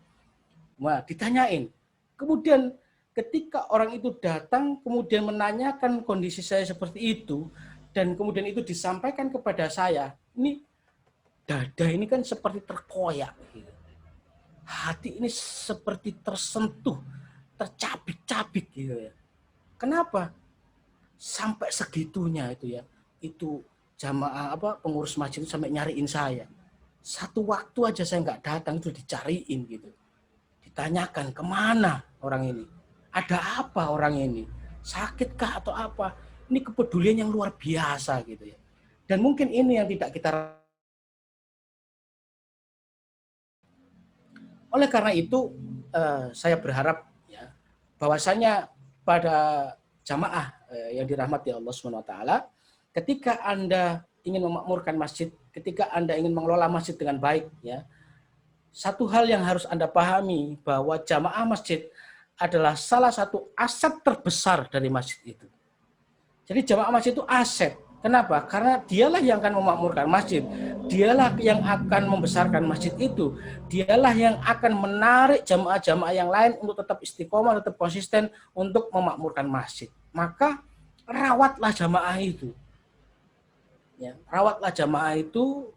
Nah ditanyain, kemudian ketika orang itu datang kemudian menanyakan kondisi saya seperti itu dan kemudian itu disampaikan kepada saya, ini dada ini kan seperti terkoyak, gitu. Hati ini seperti tersentuh, tercabik-cabik gitu ya. Kenapa? Sampai segitunya itu ya, itu jamaah pengurus masjid itu sampai nyariin saya. Satu waktu aja saya nggak datang itu dicariin gitu, ditanyakan kemana orang ini, ada apa orang ini, sakitkah atau apa? Ini kepedulian yang luar biasa gitu ya. Dan mungkin ini yang tidak kita. Oleh karena itu saya berharap ya bahwasanya pada jamaah yang dirahmati Allah SWT, ketika Anda ingin memakmurkan masjid, ketika Anda ingin mengelola masjid dengan baik, ya, satu hal yang harus Anda pahami bahwa jamaah masjid adalah salah satu aset terbesar dari masjid itu. Jadi jamaah masjid itu aset. Kenapa? Karena dialah yang akan memakmurkan masjid. Dialah yang akan membesarkan masjid itu. Dialah yang akan menarik jamaah-jamaah yang lain untuk tetap istiqomah, tetap konsisten untuk memakmurkan masjid. Maka rawatlah jamaah itu. Ya, rawatlah jamaah itu,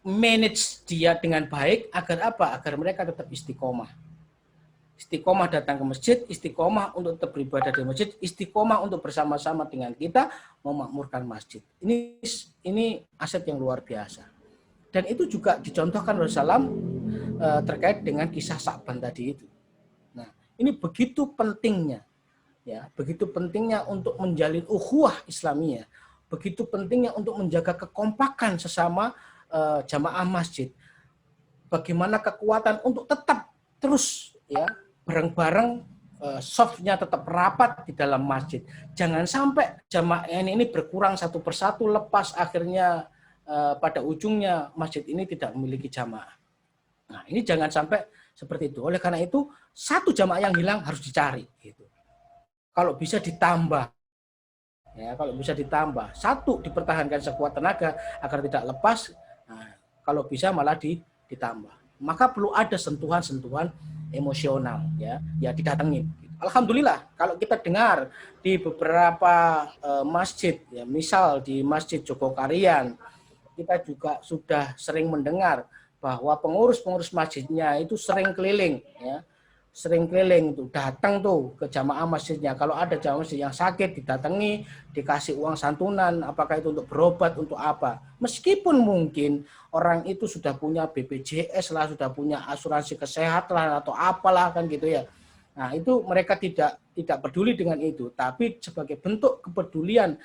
manage dia dengan baik agar apa? Agar mereka tetap istiqomah. Istiqomah datang ke masjid, istiqomah untuk tetap beribadah di masjid, istiqomah untuk bersama-sama dengan kita memakmurkan masjid. Ini aset yang luar biasa. Dan itu juga dicontohkan Rasulullah terkait dengan kisah Sa'ban tadi itu. Nah, ini begitu pentingnya, ya, begitu pentingnya untuk menjalin ukhuwah Islamiyah, begitu pentingnya untuk menjaga kekompakan sesama jamaah masjid. Bagaimana kekuatan untuk tetap terus, ya, bareng-bareng, softnya tetap rapat di dalam masjid. Jangan sampai jamaah ini berkurang satu persatu, lepas akhirnya pada ujungnya masjid ini tidak memiliki jamaah. Nah, ini jangan sampai seperti itu. Oleh karena itu, satu jamaah yang hilang harus dicari. Gitu. Kalau bisa ditambah, ya, kalau bisa ditambah, satu dipertahankan sekuat tenaga agar tidak lepas. Nah, kalau bisa malah ditambah. Maka perlu ada sentuhan-sentuhan emosional, ya didatengin. Alhamdulillah kalau kita dengar di beberapa masjid, ya, misal di Masjid Jogokarian, kita juga sudah sering mendengar bahwa pengurus-pengurus masjidnya itu sering keliling, ya, sering keliling tuh, datang tuh ke jamaah masjidnya. Kalau ada jamaah masjid yang sakit, didatangi, dikasih uang santunan, apakah itu untuk berobat, untuk apa. Meskipun mungkin orang itu sudah punya BPJS lah, sudah punya asuransi kesehatan atau apalah kan gitu ya. Nah, itu mereka tidak peduli dengan itu, tapi sebagai bentuk kepedulian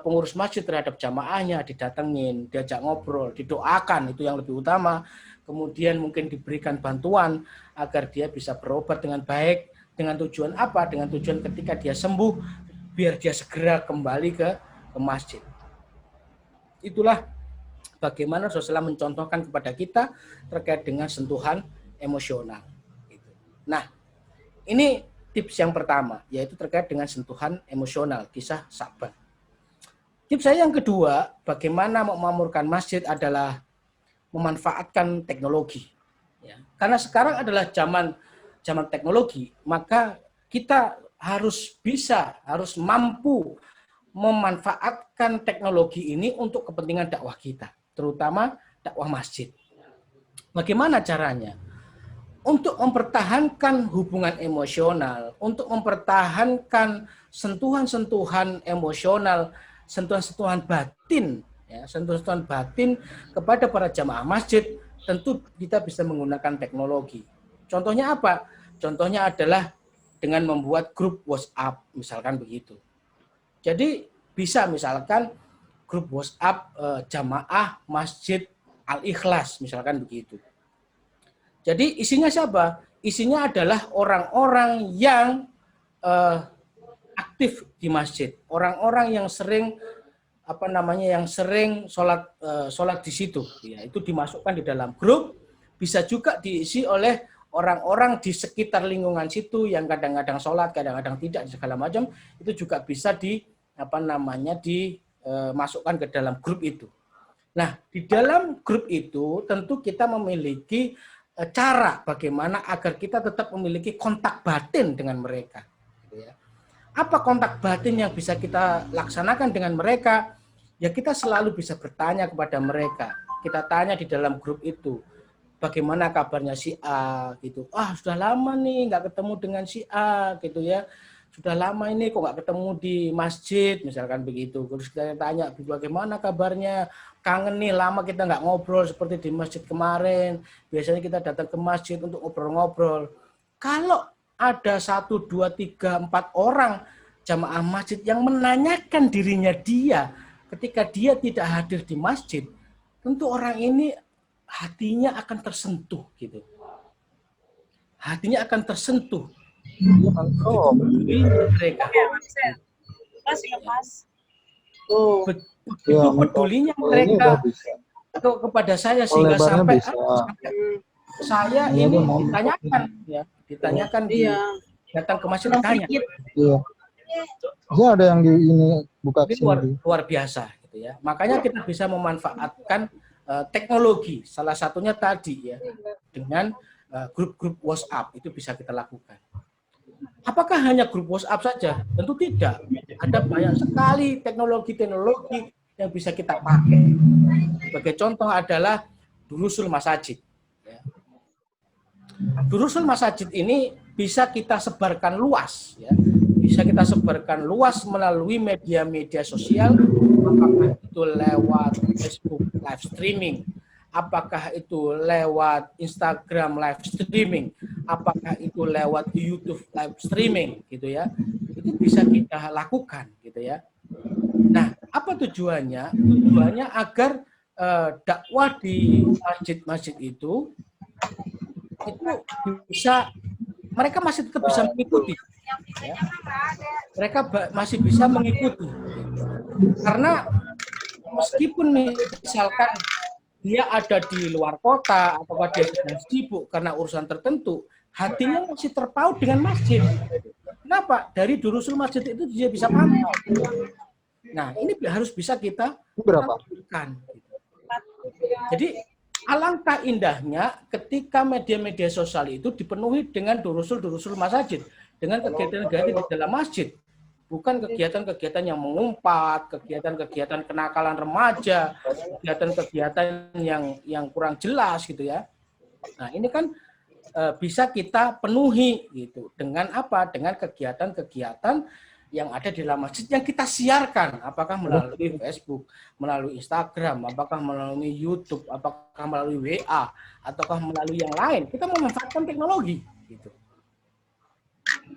pengurus masjid terhadap jamaahnya, didatengin, diajak ngobrol, didoakan, itu yang lebih utama. Kemudian mungkin diberikan bantuan agar dia bisa berobat dengan baik. Dengan tujuan apa? Dengan tujuan ketika dia sembuh, biar dia segera kembali ke masjid. Itulah bagaimana Rasulullah mencontohkan kepada kita terkait dengan sentuhan emosional. Nah, ini tips yang pertama, yaitu terkait dengan sentuhan emosional, kisah Sa'ban. Tips saya yang kedua, bagaimana memakmurkan masjid adalah memanfaatkan teknologi. Ya. Karena sekarang adalah zaman teknologi, maka kita harus mampu memanfaatkan teknologi ini untuk kepentingan dakwah kita, terutama dakwah masjid. Bagaimana caranya? Untuk mempertahankan hubungan emosional, untuk mempertahankan sentuhan-sentuhan emosional, sentuhan-sentuhan batin, ya, sentuhan-sentuhan batin kepada para jamaah masjid, tentu kita bisa menggunakan teknologi. Contohnya apa? Contohnya adalah dengan membuat grup WhatsApp, misalkan begitu. Jadi bisa misalkan grup WhatsApp jamaah Masjid Al-Ikhlas, misalkan begitu. Jadi isinya siapa? Isinya adalah orang-orang yang aktif di masjid, orang-orang yang sering sholat di situ. Ya, itu dimasukkan di dalam grup. Bisa juga diisi oleh orang-orang di sekitar lingkungan situ yang kadang-kadang sholat, kadang-kadang tidak, segala macam. Itu juga bisa dimasukkan ke dalam grup itu. Nah, di dalam grup itu tentu kita memiliki cara bagaimana agar kita tetap memiliki kontak batin dengan mereka. Apa kontak batin yang bisa kita laksanakan dengan mereka? Ya, kita selalu bisa bertanya kepada mereka. Kita tanya di dalam grup itu, bagaimana kabarnya si A gitu. Ah, sudah lama nih nggak ketemu dengan si A gitu ya. Sudah lama ini kok nggak ketemu di masjid, misalkan begitu. Terus kita tanya bagaimana kabarnya, kangen nih lama kita nggak ngobrol seperti di masjid kemarin. Biasanya kita datang ke masjid untuk ngobrol-ngobrol. Kalau ada 1, 2, 3, 4 orang jamaah masjid yang menanyakan dirinya dia ketika dia tidak hadir di masjid, tentu orang ini hatinya akan tersentuh gitu. Hatinya akan tersentuh. Oh, mereka. Begitu pedulinya mereka kepada saya Oh, sehingga lebarnya sampai bisa. saya Iya, ini Bang, mau. ditanyakan ya, ditanyakan di Iya. datang ke masjid ditanya. Iya. Dia ada yang di ini buka Ini sini. luar biasa gitu ya. Makanya kita bisa memanfaatkan teknologi. Salah satunya tadi ya dengan grup-grup WhatsApp itu bisa kita lakukan. Apakah hanya grup WhatsApp saja? Tentu tidak. Ada banyak sekali teknologi-teknologi yang bisa kita pakai. Sebagai contoh adalah Durusul Masajid. Ya. Durusul Masajid ini bisa kita sebarkan luas, ya. Bisa kita sebarkan luas melalui media-media sosial, apakah itu lewat Facebook live streaming, apakah itu lewat Instagram live streaming, apakah itu lewat YouTube live streaming, gitu ya. Itu bisa kita lakukan, gitu ya. Nah, apa tujuannya? Tujuannya agar dakwah di masjid-masjid itu bisa, mereka masih tetap bisa mengikuti. Ya. Mereka masih bisa mengikuti. Karena meskipun misalkan dia ada di luar kota atau dia sedang sibuk karena urusan tertentu, hatinya masih terpaut dengan masjid. Kenapa? Dari Durusul Masjid itu dia bisa pantau. Nah, ini harus bisa kita lakukan. Jadi alangkah indahnya ketika media-media sosial itu dipenuhi dengan durusul-durusul masjid, dengan kegiatan-kegiatan di dalam masjid, bukan kegiatan-kegiatan yang mengumpat, kegiatan-kegiatan kenakalan remaja, kegiatan-kegiatan yang kurang jelas gitu ya. Nah, ini kan bisa kita penuhi gitu dengan apa? Dengan kegiatan-kegiatan yang ada di dalam masjid yang kita siarkan, apakah melalui Facebook, melalui Instagram, apakah melalui YouTube, apakah melalui WA, ataukah melalui yang lain. Kita memanfaatkan teknologi. Gitu.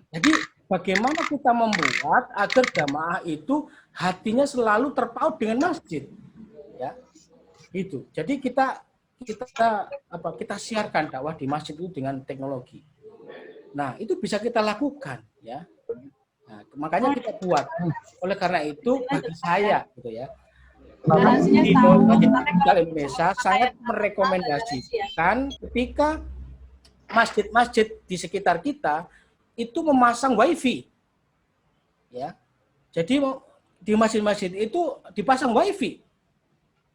Jadi bagaimana kita membuat agar jamaah itu hatinya selalu terpaut dengan masjid, ya, itu. Jadi kita siarkan dakwah di masjid itu dengan teknologi. Nah, itu bisa kita lakukan, ya. Nah, makanya kita buat. Oleh karena itu bagi saya gitu ya, di Indonesia sangat merekomendasikan ketika masjid-masjid di sekitar kita itu memasang wifi, ya. Jadi di masjid-masjid itu dipasang wifi.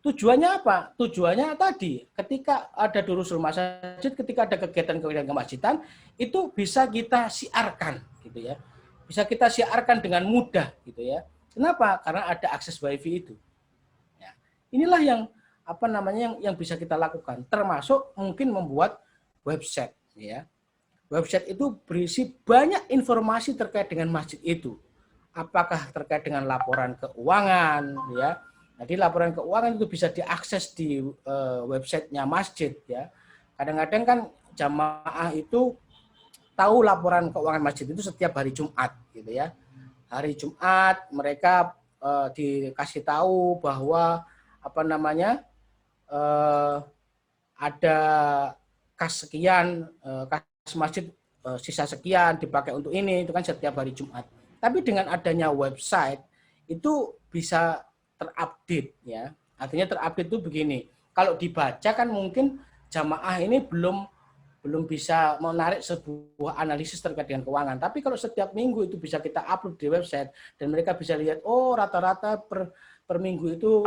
Tujuannya apa? Tujuannya tadi ketika ada durusul masjid, ketika ada kegiatan-kegiatan kemasjidan itu bisa kita siarkan, gitu ya. Bisa kita siarkan dengan mudah gitu ya. Kenapa? Karena ada akses wifi itu. Ya. Inilah yang bisa kita lakukan. Termasuk mungkin membuat website. Ya. Website itu berisi banyak informasi terkait dengan masjid itu. Apakah terkait dengan laporan keuangan, ya. Jadi laporan keuangan itu bisa diakses di websitenya masjid, ya. Kadang-kadang kan jamaah itu tahu laporan keuangan masjid itu setiap hari Jumat, gitu ya. Hari Jumat mereka dikasih tahu bahwa ada kas sekian, kas masjid sisa sekian dipakai untuk ini, itu kan setiap hari Jumat. Tapi dengan adanya website itu bisa terupdate, ya. Artinya terupdate itu begini. Kalau dibaca kan mungkin jamaah ini belum bisa menarik sebuah analisis terkait dengan keuangan. Tapi kalau setiap minggu itu bisa kita upload di website dan mereka bisa lihat, oh rata-rata per minggu itu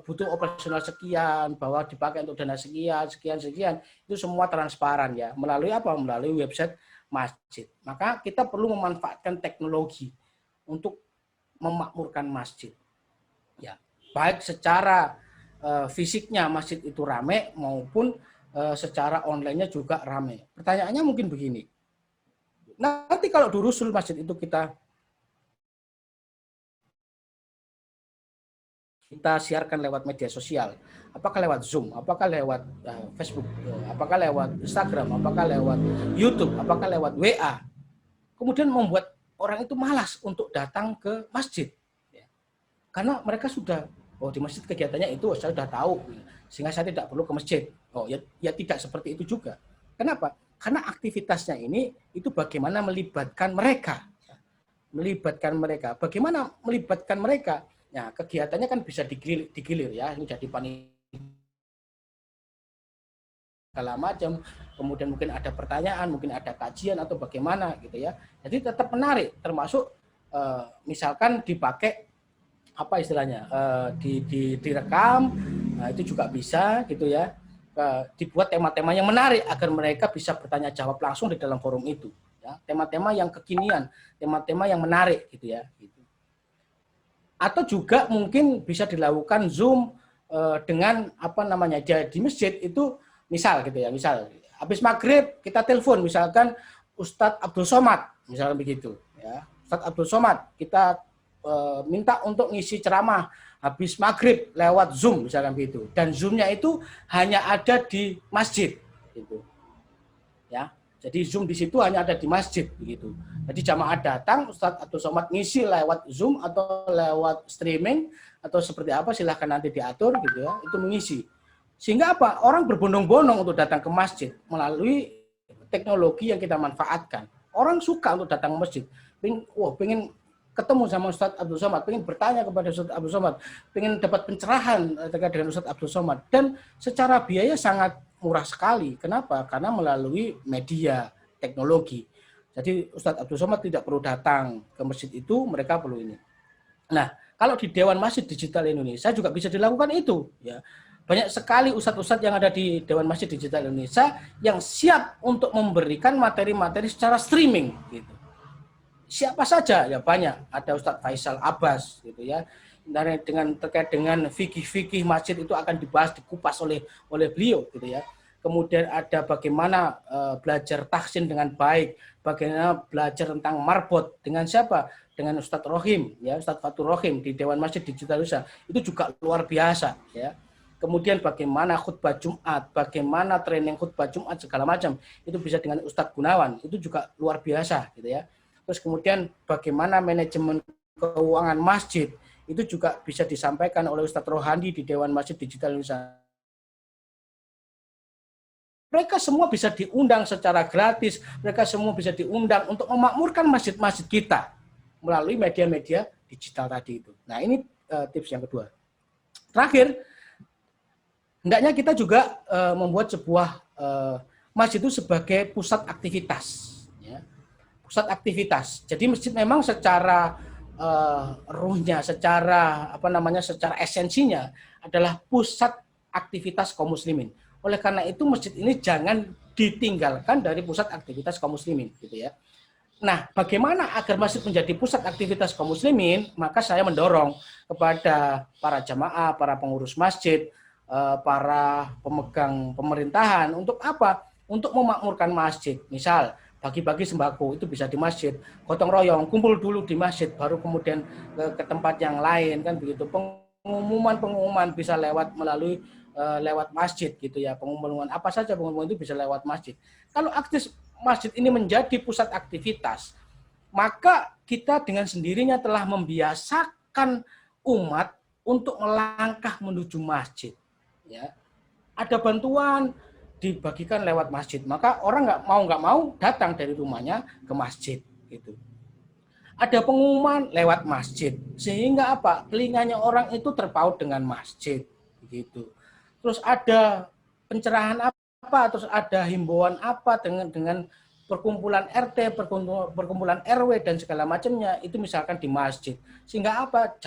butuh operasional sekian, bahwa dipakai untuk dana sekian, itu semua transparan, ya. Melalui apa? Melalui website masjid. Maka kita perlu memanfaatkan teknologi untuk memakmurkan masjid. Ya, baik secara fisiknya masjid itu ramai maupun secara online-nya juga ramai. Pertanyaannya mungkin begini. Nanti kalau durusul masjid itu kita siarkan lewat media sosial, apakah lewat Zoom, apakah lewat Facebook, apakah lewat Instagram, apakah lewat YouTube, apakah lewat WA, kemudian membuat orang itu malas untuk datang ke masjid. Karena mereka sudah, oh di masjid kegiatannya itu saya sudah tahu, sehingga saya tidak perlu ke masjid. Oh ya tidak seperti itu juga. Kenapa? Karena aktivitasnya ini itu bagaimana melibatkan mereka. Bagaimana melibatkan mereka? Ya, kegiatannya kan bisa digilir, ya, ini jadi panitia segala macam, kemudian mungkin ada pertanyaan, mungkin ada kajian atau bagaimana gitu ya. Jadi tetap menarik, termasuk misalkan dipakai apa istilahnya, direkam, nah itu juga bisa gitu ya. Dibuat tema-tema yang menarik agar mereka bisa bertanya jawab langsung di dalam forum itu. Ya, tema-tema yang kekinian, tema-tema yang menarik gitu ya. Gitu. Atau juga mungkin bisa dilakukan Zoom dengan apa namanya, di masjid itu misal gitu ya, misal habis maghrib kita telepon misalkan Ustadz Abdul Somad misalkan begitu ya, Ustadz Abdul Somad kita minta untuk ngisi ceramah habis maghrib lewat Zoom misalkan begitu, dan Zoom-nya itu hanya ada di masjid gitu ya. Jadi Zoom di situ hanya ada di masjid begitu. Jadi jamaah datang, Ustadz Abdul Somad ngisi lewat Zoom atau lewat streaming atau seperti apa silahkan nanti diatur gitu ya, itu mengisi. Sehingga apa? Orang berbondong-bondong untuk datang ke masjid melalui teknologi yang kita manfaatkan. Orang suka untuk datang ke masjid. Pengen ketemu sama Ustadz Abdul Somad, pengen bertanya kepada Ustadz Abdul Somad, pengen dapat pencerahan terkait dengan Ustadz Abdul Somad. Dan secara biaya sangat murah sekali. Kenapa? Karena melalui media teknologi. Jadi Ustadz Abdul Somad tidak perlu datang ke masjid itu, mereka perlu ini. Nah, kalau di Dewan Masjid Digital Indonesia juga bisa dilakukan itu. Ya. Banyak sekali ustadz-ustadz yang ada di Dewan Masjid Digital Indonesia yang siap untuk memberikan materi-materi secara streaming. Gitu. Siapa saja? Ya banyak. Ada Ustadz Faisal Abbas, gitu ya. Dengan terkait dengan fikih-fikih masjid itu akan dibahas, dikupas oleh beliau gitu ya. Kemudian ada bagaimana belajar tahsin dengan baik, bagaimana belajar tentang marbot dengan siapa? Dengan Ustadz Rohim ya, Ustadz Fatur Rohim di Dewan Masjid Digital Indonesia. Itu juga luar biasa ya. Kemudian bagaimana khutbah Jumat, bagaimana training khutbah Jumat segala macam, itu bisa dengan Ustadz Gunawan, itu juga luar biasa gitu ya. Terus kemudian bagaimana manajemen keuangan masjid, itu juga bisa disampaikan oleh Ustadz Rohandi di Dewan Masjid Digital Indonesia. Mereka semua bisa diundang secara gratis, mereka semua bisa diundang untuk memakmurkan masjid-masjid kita melalui media-media digital tadi itu. Nah ini tips yang kedua. Terakhir, hendaknya kita juga membuat sebuah masjid itu sebagai pusat aktivitas. Ya. Pusat aktivitas. Jadi masjid memang secara ruhnya, secara secara esensinya adalah pusat aktivitas kaum muslimin. Oleh karena itu masjid ini jangan ditinggalkan dari pusat aktivitas kaum muslimin, gitu ya. Nah, bagaimana agar masjid menjadi pusat aktivitas kaum muslimin? Maka saya mendorong kepada para jamaah, para pengurus masjid, para pemegang pemerintahan untuk apa? Untuk memakmurkan masjid. Misal bagi-bagi sembako itu bisa di masjid, gotong royong kumpul dulu di masjid, baru kemudian ke tempat yang lain kan begitu. Pengumuman bisa melalui lewat masjid gitu ya. Pengumuman apa saja pengumuman itu bisa lewat masjid. Kalau aktif masjid ini menjadi pusat aktivitas, maka kita dengan sendirinya telah membiasakan umat untuk melangkah menuju masjid. Ya, ada bantuan dibagikan lewat masjid, maka orang nggak mau datang dari rumahnya ke masjid gitu. Ada pengumuman lewat masjid, sehingga apa? Telinganya orang itu terpaut dengan masjid gitu. Terus ada pencerahan apa, terus ada himbauan apa dengan perkumpulan RT, perkumpulan RW dan segala macamnya itu misalkan di masjid. Sehingga apa?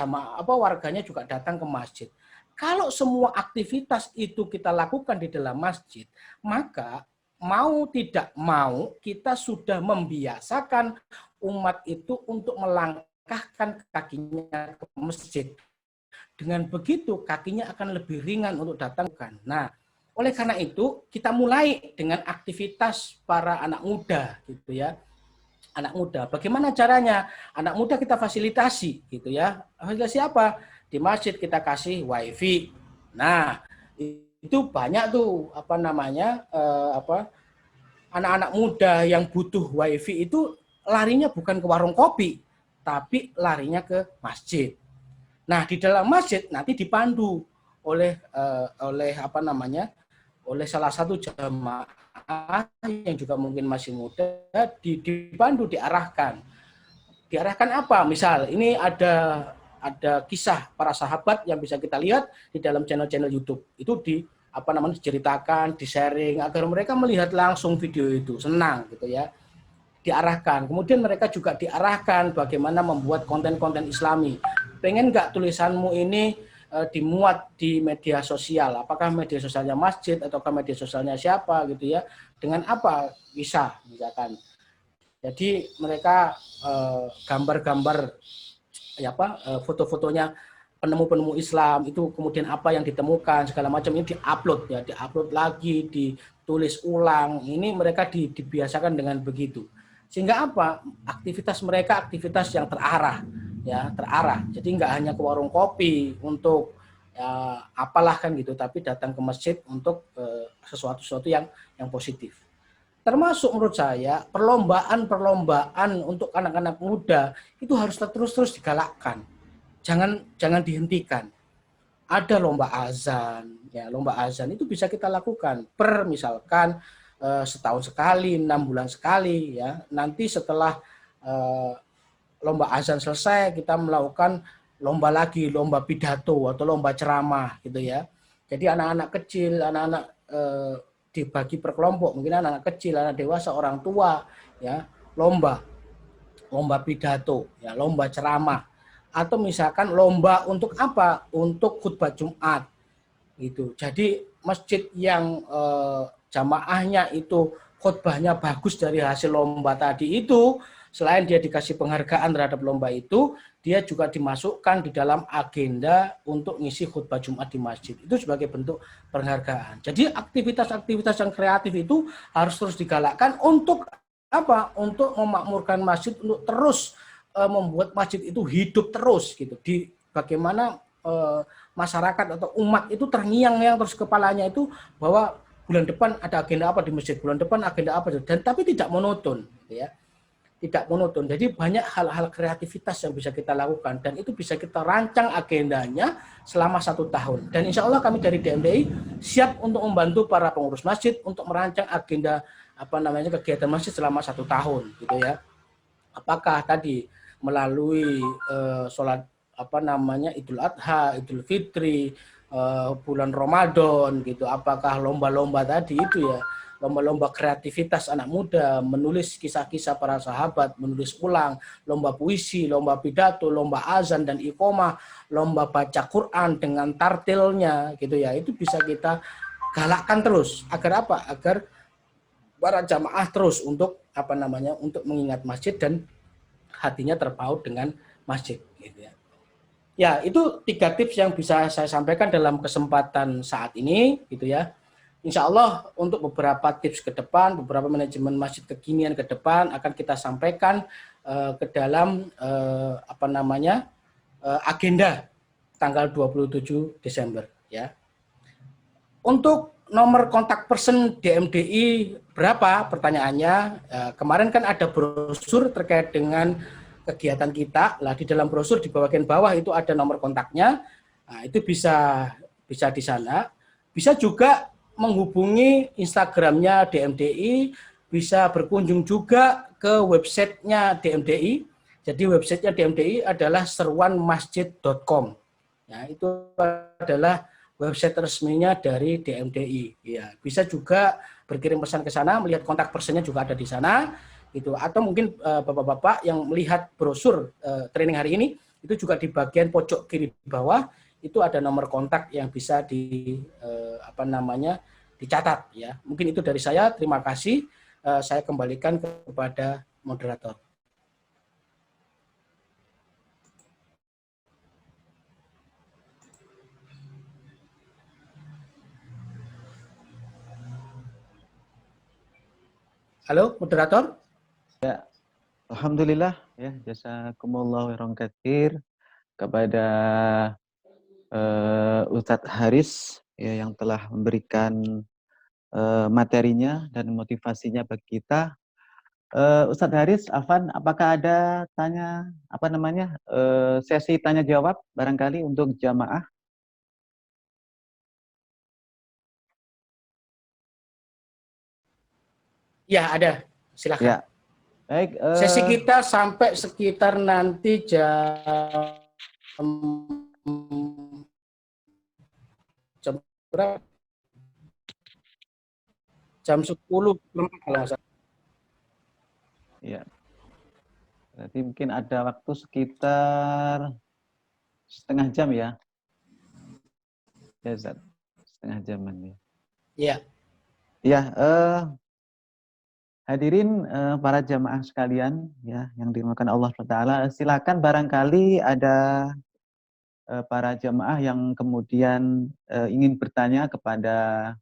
Warganya juga datang ke masjid. Kalau semua aktivitas itu kita lakukan di dalam masjid, maka mau tidak mau kita sudah membiasakan umat itu untuk melangkahkan kakinya ke masjid. Dengan begitu kakinya akan lebih ringan untuk datang. Nah, oleh karena itu kita mulai dengan aktivitas para anak muda gitu ya. Anak muda. Bagaimana caranya? Anak muda kita fasilitasi gitu ya. Fasilitasi apa? Di masjid kita kasih wifi. Nah, itu banyak tuh anak-anak muda yang butuh wifi itu larinya bukan ke warung kopi, tapi larinya ke masjid. Nah, di dalam masjid nanti dipandu oleh oleh salah satu jamaah yang juga mungkin masih muda, dipandu, diarahkan. Diarahkan apa? Misal ini ada kisah para sahabat yang bisa kita lihat di dalam channel-channel YouTube. Itu diceritakan, di-sharing agar mereka melihat langsung video itu, senang gitu ya. Diarahkan. Kemudian mereka juga diarahkan bagaimana membuat konten-konten Islami. Pengen nggak tulisanmu ini dimuat di media sosial? Apakah media sosialnya masjid ataukah media sosialnya siapa gitu ya? Dengan apa bisa misalkan. Jadi mereka gambar-gambar foto-fotonya penemu-penemu Islam itu kemudian apa yang ditemukan segala macam ini diupload ya, diupload lagi, ditulis ulang. Ini mereka dibiasakan dengan begitu. Sehingga apa? Aktivitas mereka aktivitas yang terarah ya, terarah. Jadi nggak hanya ke warung kopi untuk ya, apalah kan gitu, tapi datang ke masjid untuk sesuatu yang positif. Termasuk menurut saya perlombaan untuk anak-anak muda itu harus terus-terus digalakkan. Jangan dihentikan. Ada lomba azan, ya lomba azan itu bisa kita lakukan per misalkan setahun sekali, 6 bulan sekali, ya. Nanti setelah lomba azan selesai, kita melakukan lomba lagi, lomba pidato atau lomba ceramah, gitu ya. Jadi anak-anak kecil, anak-anak dibagi per kelompok, mungkin anak-anak kecil, anak dewasa, orang tua, ya lomba pidato, ya lomba ceramah, atau misalkan lomba untuk apa? Untuk khutbah Jumat, gitu. Jadi masjid yang jamaahnya itu khutbahnya bagus dari hasil lomba tadi itu, selain dia dikasih penghargaan terhadap lomba itu, dia juga dimasukkan di dalam agenda untuk ngisi khutbah Jumat di masjid. Itu sebagai bentuk penghargaan. Jadi aktivitas-aktivitas yang kreatif itu harus terus digalakkan untuk apa? Untuk memakmurkan masjid, untuk terus membuat masjid itu hidup terus gitu. Di bagaimana masyarakat atau umat itu terngiang-ngiang terus kepalanya itu bahwa bulan depan ada agenda apa di masjid, bulan depan agenda apa, dan tapi tidak monoton, gitu ya. Tidak monoton. Jadi banyak hal-hal kreativitas yang bisa kita lakukan dan itu bisa kita rancang agendanya selama 1 tahun. Dan insya Allah kami dari DMDI siap untuk membantu para pengurus masjid untuk merancang agenda kegiatan masjid selama 1 tahun, gitu ya. Apakah tadi melalui sholat Idul Adha, Idul Fitri, bulan Ramadan gitu. Apakah lomba-lomba tadi itu ya, lomba-lomba kreativitas anak muda, menulis kisah-kisah para sahabat, menulis ulang, lomba puisi, lomba pidato, lomba azan dan iqomah, lomba baca Quran dengan tartilnya gitu ya. Itu bisa kita galakkan terus agar apa? Agar para jamaah terus untuk untuk mengingat masjid dan hatinya terpaut dengan masjid gitu ya. Ya, itu 3 tips yang bisa saya sampaikan dalam kesempatan saat ini gitu ya. Insya Allah untuk beberapa tips ke depan, beberapa manajemen masjid kekinian ke depan akan kita sampaikan ke dalam agenda tanggal 27 Desember ya. Untuk nomor kontak person DMDI berapa pertanyaannya? Kemarin kan ada brosur terkait dengan kegiatan kita. Lah di dalam brosur di bagian bawah itu ada nomor kontaknya. Nah, itu bisa di sana. Bisa juga menghubungi Instagramnya DMDI, bisa berkunjung juga ke websitenya DMDI. Jadi websitenya DMDI adalah seruanmasjid.com. Ya, itu adalah website resminya dari DMDI. Ya, bisa juga berkirim pesan ke sana, melihat kontak personnya juga ada di sana. Gitu. Atau mungkin bapak-bapak yang melihat brosur training hari ini, itu juga di bagian pojok kiri bawah itu ada nomor kontak yang bisa dicatat ya. Mungkin itu dari saya. Terima kasih. Saya kembalikan kepada moderator. Halo, moderator. Ya, alhamdulillah ya, jazakumullah khairan katsir kepada Ustadz Haris ya, yang telah memberikan materinya dan motivasinya bagi kita. Ustadz Haris, Afan, apakah ada sesi tanya jawab barangkali untuk jamaah? Ya, ada. Silakan. Ya, baik. Sesi kita sampai sekitar nanti jam berapa? jam 10 kalau nggak salah. Ya. Berarti mungkin ada waktu sekitar setengah jam ya. Ya, Zat. Setengah jaman ya. Ya. Ya, hadirin para jamaah sekalian ya yang dimuliakan Allah Taala, silakan barangkali ada para jamaah yang kemudian ingin bertanya kepada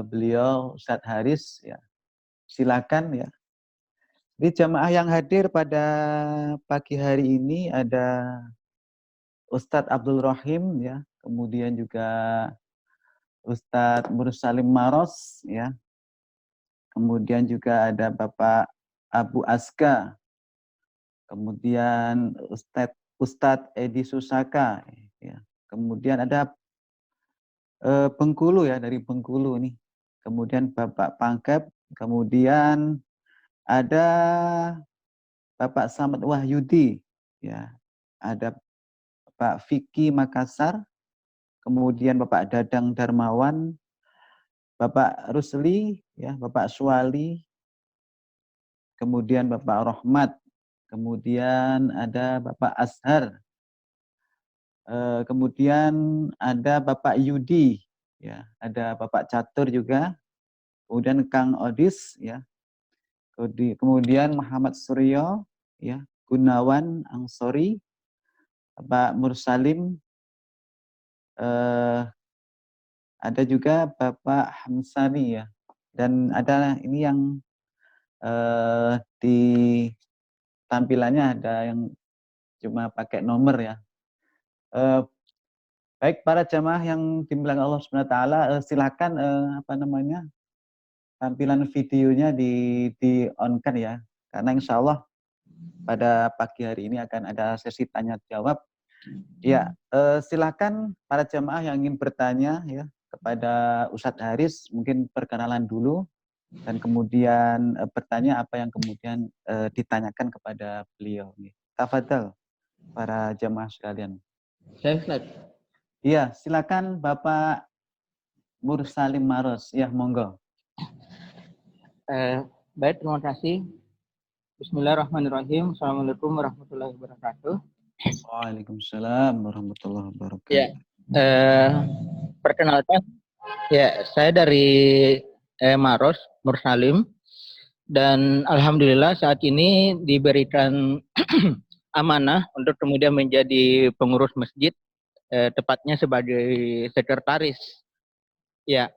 beliau Ustadz Haris ya. Silakan ya. Di jamaah yang hadir pada pagi hari ini ada Ustadz Abdul Rahim ya, kemudian juga Ustadz Mursalim Maros ya, kemudian juga ada Bapak Abu Aska, kemudian Ustadz Edi Susaka ya, kemudian ada Bengkulu ya, dari Bengkulu nih, kemudian Bapak Pangkep, kemudian ada Bapak Samad Wahyudi ya, ada Pak Vicky Makassar, kemudian Bapak Dadang Darmawan, Bapak Rusli, ya, Bapak Suwali, kemudian Bapak Rohmat, kemudian ada Bapak Ashar, kemudian ada Bapak Yudi, ya, ada Bapak Catur juga, kemudian Kang Odis, ya, kemudian Muhammad Suryo, ya, Gunawan Angsori, Bapak Mursalim, ada juga Bapak Hamsani ya, dan ada ini yang di tampilannya ada yang cuma pakai nomor ya. Baik para jamaah yang dimuliakan Allah Subhanahu wa taala, silakan apa namanya? Tampilan videonya di on kan ya. Karena insya Allah pada pagi hari ini akan ada sesi tanya jawab. Ya, silakan para jamaah yang ingin bertanya ya kepada Ustadz Haris, mungkin perkenalan dulu dan kemudian bertanya apa yang kemudian ditanyakan kepada beliau. Tafadhal para jamaah sekalian. Saya Ustaz. Iya, silakan Bapak Mursalim Maros. Ya, monggo. Baik, terima kasih. Bismillahirrahmanirrahim. Assalamualaikum warahmatullahi wabarakatuh. Waalaikumsalam warahmatullahi wabarakatuh. Ya, perkenalkan, ya saya dari Maros Mursalim dan alhamdulillah saat ini diberikan amanah untuk kemudian menjadi pengurus masjid, tepatnya sebagai sekretaris. Ya,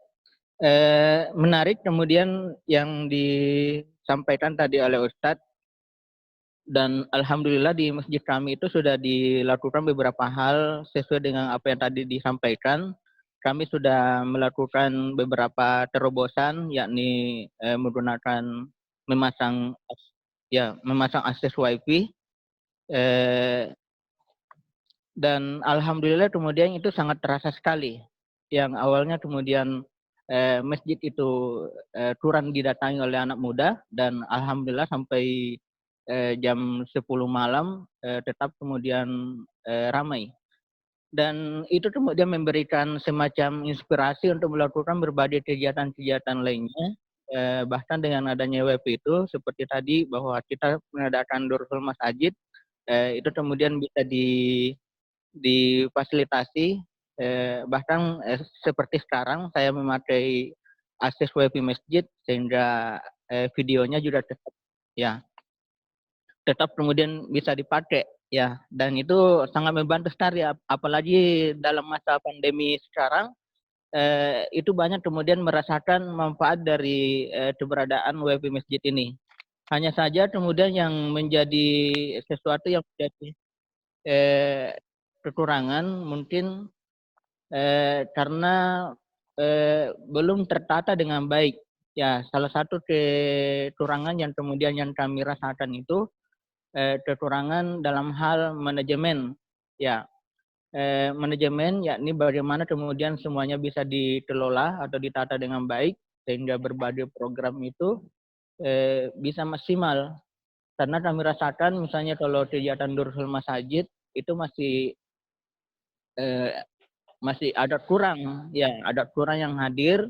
menarik kemudian yang disampaikan tadi oleh Ustadz, dan alhamdulillah di masjid kami itu sudah dilakukan beberapa hal sesuai dengan apa yang tadi disampaikan. Kami sudah melakukan beberapa terobosan, yakni menggunakan memasang akses wifi, dan alhamdulillah kemudian itu sangat terasa sekali. Yang awalnya kemudian masjid itu kurang didatangi oleh anak muda, dan alhamdulillah sampai jam 10 malam tetap kemudian ramai. Dan itu kemudian memberikan semacam inspirasi untuk melakukan berbagai kegiatan-kegiatan lainnya. Bahkan dengan adanya web itu, seperti tadi bahwa kita mengadakan Dursul Masajid, itu kemudian bisa difasilitasi. Bahkan seperti sekarang saya memakai akses wifi masjid sehingga videonya juga tetap kemudian bisa dipakai ya, dan itu sangat membantu sekali, apalagi dalam masa pandemi sekarang. Itu banyak kemudian merasakan manfaat dari keberadaan wifi masjid ini. Hanya saja kemudian yang menjadi sesuatu yang menjadi kekurangan mungkin karena belum tertata dengan baik. Ya, salah satu kekurangan yang kemudian yang kami rasakan itu kekurangan dalam hal manajemen. Ya, manajemen yakni bagaimana kemudian semuanya bisa dikelola atau ditata dengan baik sehingga berbagai program itu bisa maksimal. Karena kami rasakan misalnya kalau kegiatan Dursul Masajid itu masih ada kurang, ya ada kurang yang hadir,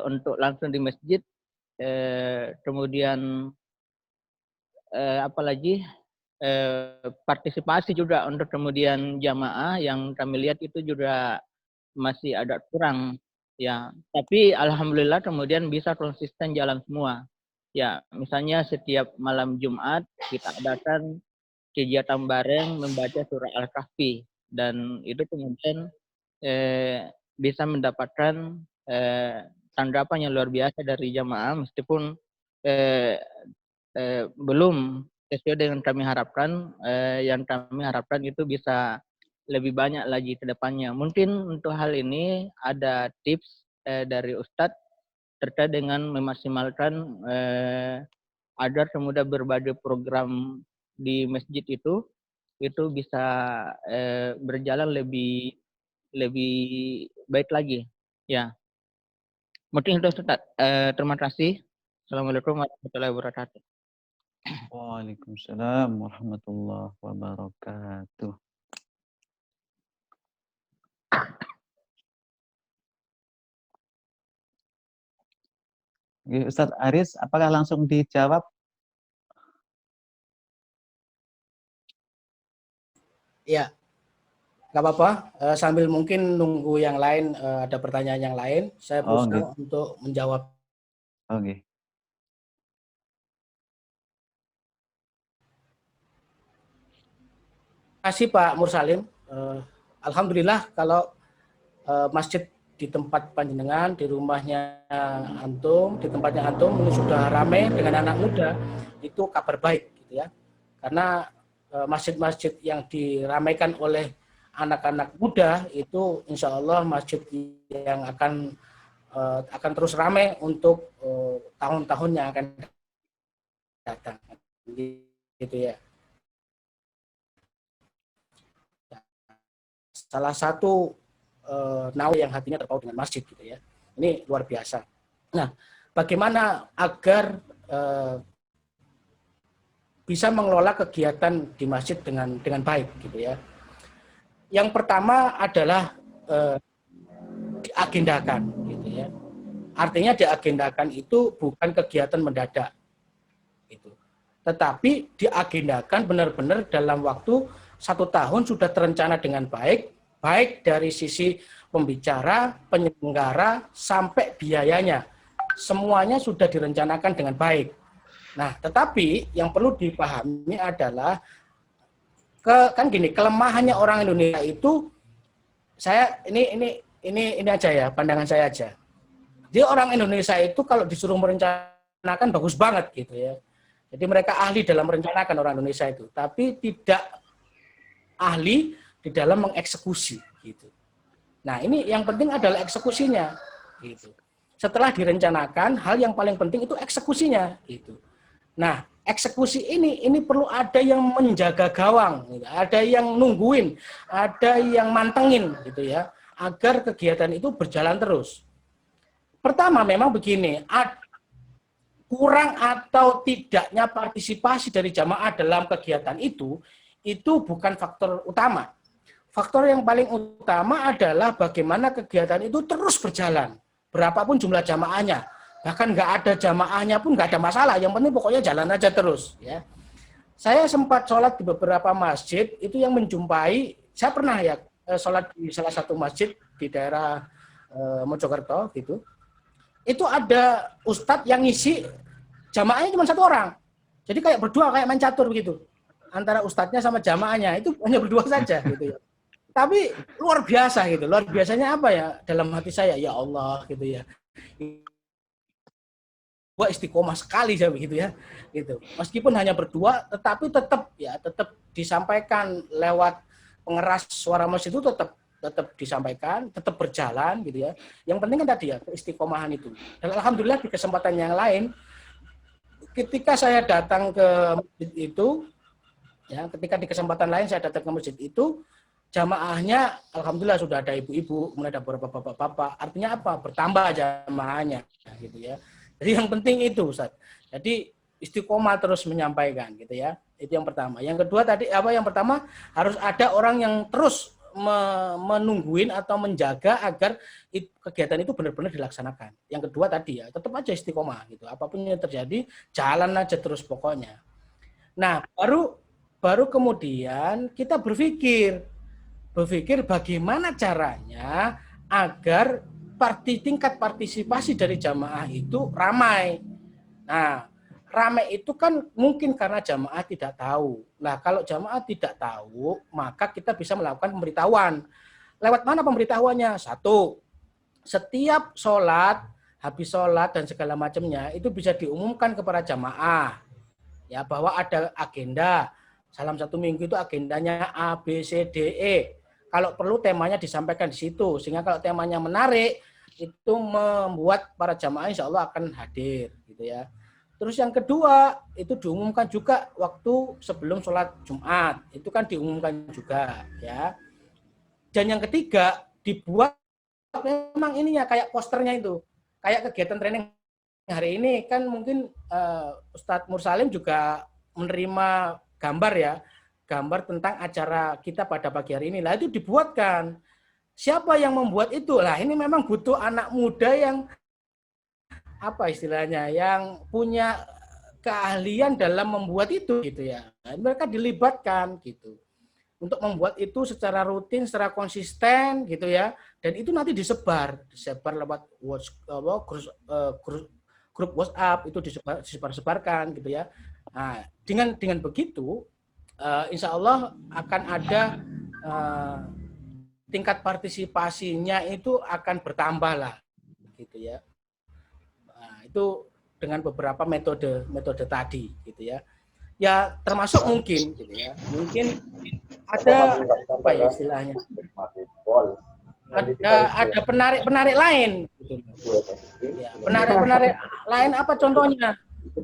untuk langsung di masjid, kemudian apalagi partisipasi juga untuk kemudian jamaah yang kami lihat itu juga masih agak kurang ya. Tapi alhamdulillah kemudian bisa konsisten jalan semua. Ya, misalnya setiap malam Jumat kita adakan kegiatan bareng membaca surah Al-Kahfi dan itu kemudian bisa mendapatkan tanggapan yang luar biasa dari jamaah meskipun belum sesuai dengan kami harapkan. Yang kami harapkan itu bisa lebih banyak lagi ke depannya. Mungkin untuk hal ini ada tips dari Ustadz terkait dengan memaksimalkan agar kemudian berbagai program di masjid itu bisa berjalan lebih baik lagi. Ya, mungkin itu Ustadz. Terima kasih. Assalamualaikum warahmatullahi wabarakatuh. Waalaikumsalam warahmatullahi wabarakatuh. Oke, Ustadz Aris, apakah langsung dijawab? Ya, nggak apa-apa. Sambil mungkin nunggu yang lain, ada pertanyaan yang lain, saya berusaha untuk menjawab. Oke. Terima kasih Pak Mursalim. Alhamdulillah kalau masjid di tempat panjenengan, di rumahnya antum, di tempatnya antum ini sudah ramai dengan anak muda, itu kabar baik gitu ya. Karena masjid-masjid yang diramaikan oleh anak-anak muda itu insya Allah masjid yang akan terus ramai untuk tahun-tahun yang akan datang gitu ya. Salah satu nawi yang hatinya terpaut dengan masjid gitu ya. Ini luar biasa. Nah, bagaimana agar bisa mengelola kegiatan di masjid dengan baik gitu ya. Yang pertama adalah diagendakan gitu ya. Artinya diagendakan itu bukan kegiatan mendadak gitu. Tetapi diagendakan benar-benar dalam waktu 1 tahun sudah terencana dengan baik dari sisi pembicara, penyelenggara, sampai biayanya. Semuanya sudah direncanakan dengan baik. Nah, tetapi yang perlu dipahami adalah kelemahannya orang Indonesia itu, saya ini aja ya, pandangan saya aja. Jadi orang Indonesia itu kalau disuruh merencanakan bagus banget gitu ya. Jadi mereka ahli dalam merencanakan orang Indonesia itu, tapi tidak ahli di dalam mengeksekusi gitu. Nah, ini yang penting adalah eksekusinya gitu. Setelah direncanakan, hal yang paling penting itu eksekusinya gitu. Nah, eksekusi ini perlu ada yang menjaga gawang, gitu. Ada yang nungguin, ada yang mantengin gitu ya, agar kegiatan itu berjalan terus. Pertama memang begini, kurang atau tidaknya partisipasi dari jamaah dalam kegiatan itu bukan faktor utama. Faktor yang paling utama adalah bagaimana kegiatan itu terus berjalan, berapapun jumlah jamaahnya. Bahkan nggak ada jamaahnya pun nggak ada masalah, yang penting pokoknya jalan aja terus. Ya. Saya sempat sholat di beberapa masjid, itu yang menjumpai, saya pernah ya sholat di salah satu masjid di daerah Mojokerto, gitu. Itu ada ustadz yang ngisi, jamaahnya cuma 1 orang. Jadi kayak berdua, kayak main catur begitu. Antara ustadznya sama jamaahnya, itu hanya berdua saja gitu ya. Tapi luar biasa gitu. Luar biasanya apa ya dalam hati saya? Ya Allah gitu ya. Gua istiqomah sekali saya begitu ya. Gitu. Meskipun hanya berdua, tetapi tetap disampaikan lewat pengeras suara masjid itu tetap disampaikan, tetap berjalan gitu ya. Yang penting kan tadi ya keistiqomahan itu. Dan alhamdulillah di kesempatan yang lain, ketika saya datang ke masjid itu, ya, ketika di kesempatan lain saya datang ke masjid itu, jamaahnya alhamdulillah sudah ada ibu-ibu, kemudian ada beberapa bapak-bapak. Artinya apa? Bertambah jamaahnya gitu ya. Jadi yang penting itu Ustaz. Jadi istiqomah terus menyampaikan gitu ya. Itu yang pertama. Yang kedua tadi yang pertama harus ada orang yang terus menungguin atau menjaga agar kegiatan itu benar-benar dilaksanakan. Yang kedua tadi ya, tetap aja istiqomah gitu. Apapun yang terjadi, jalan aja terus pokoknya. Nah, baru kemudian kita berpikir bagaimana caranya agar tingkat partisipasi dari jamaah itu ramai. Nah, ramai itu kan mungkin karena jamaah tidak tahu. Nah, kalau jamaah tidak tahu, maka kita bisa melakukan pemberitahuan. Lewat mana pemberitahuannya? Satu, setiap sholat, habis sholat dan segala macamnya, itu bisa diumumkan kepada jamaah. Ya, bahwa ada agenda. Dalam satu minggu itu agendanya A, B, C, D, E. Kalau perlu temanya disampaikan di situ. Sehingga kalau temanya menarik, itu membuat para jamaah insya Allah akan hadir. Gitu ya. Terus yang kedua, itu diumumkan juga waktu sebelum sholat Jumat. Itu kan diumumkan juga. Ya. Dan yang ketiga, dibuat memang ininya kayak posternya itu. Kayak kegiatan training hari ini kan mungkin Ustadz Mursalim juga menerima gambar ya. Gambar tentang acara kita pada pagi hari ini. Nah itu dibuatkan. Siapa yang membuat itu? Lah ini memang butuh anak muda yang apa istilahnya, yang punya keahlian dalam membuat itu gitu ya. Nah, mereka dilibatkan gitu untuk membuat itu secara rutin, secara konsisten gitu ya. Dan itu nanti disebar lewat grup WhatsApp, itu disebarkan gitu ya. Nah, dengan begitu insya Allah akan ada tingkat partisipasinya itu akan bertambah lah gitu ya. Itu dengan beberapa metode tadi gitu ya. Ya termasuk mungkin gitu ya. Mungkin ada apa ya istilahnya? Ada penarik lain gitu. Ya, penarik lain apa contohnya?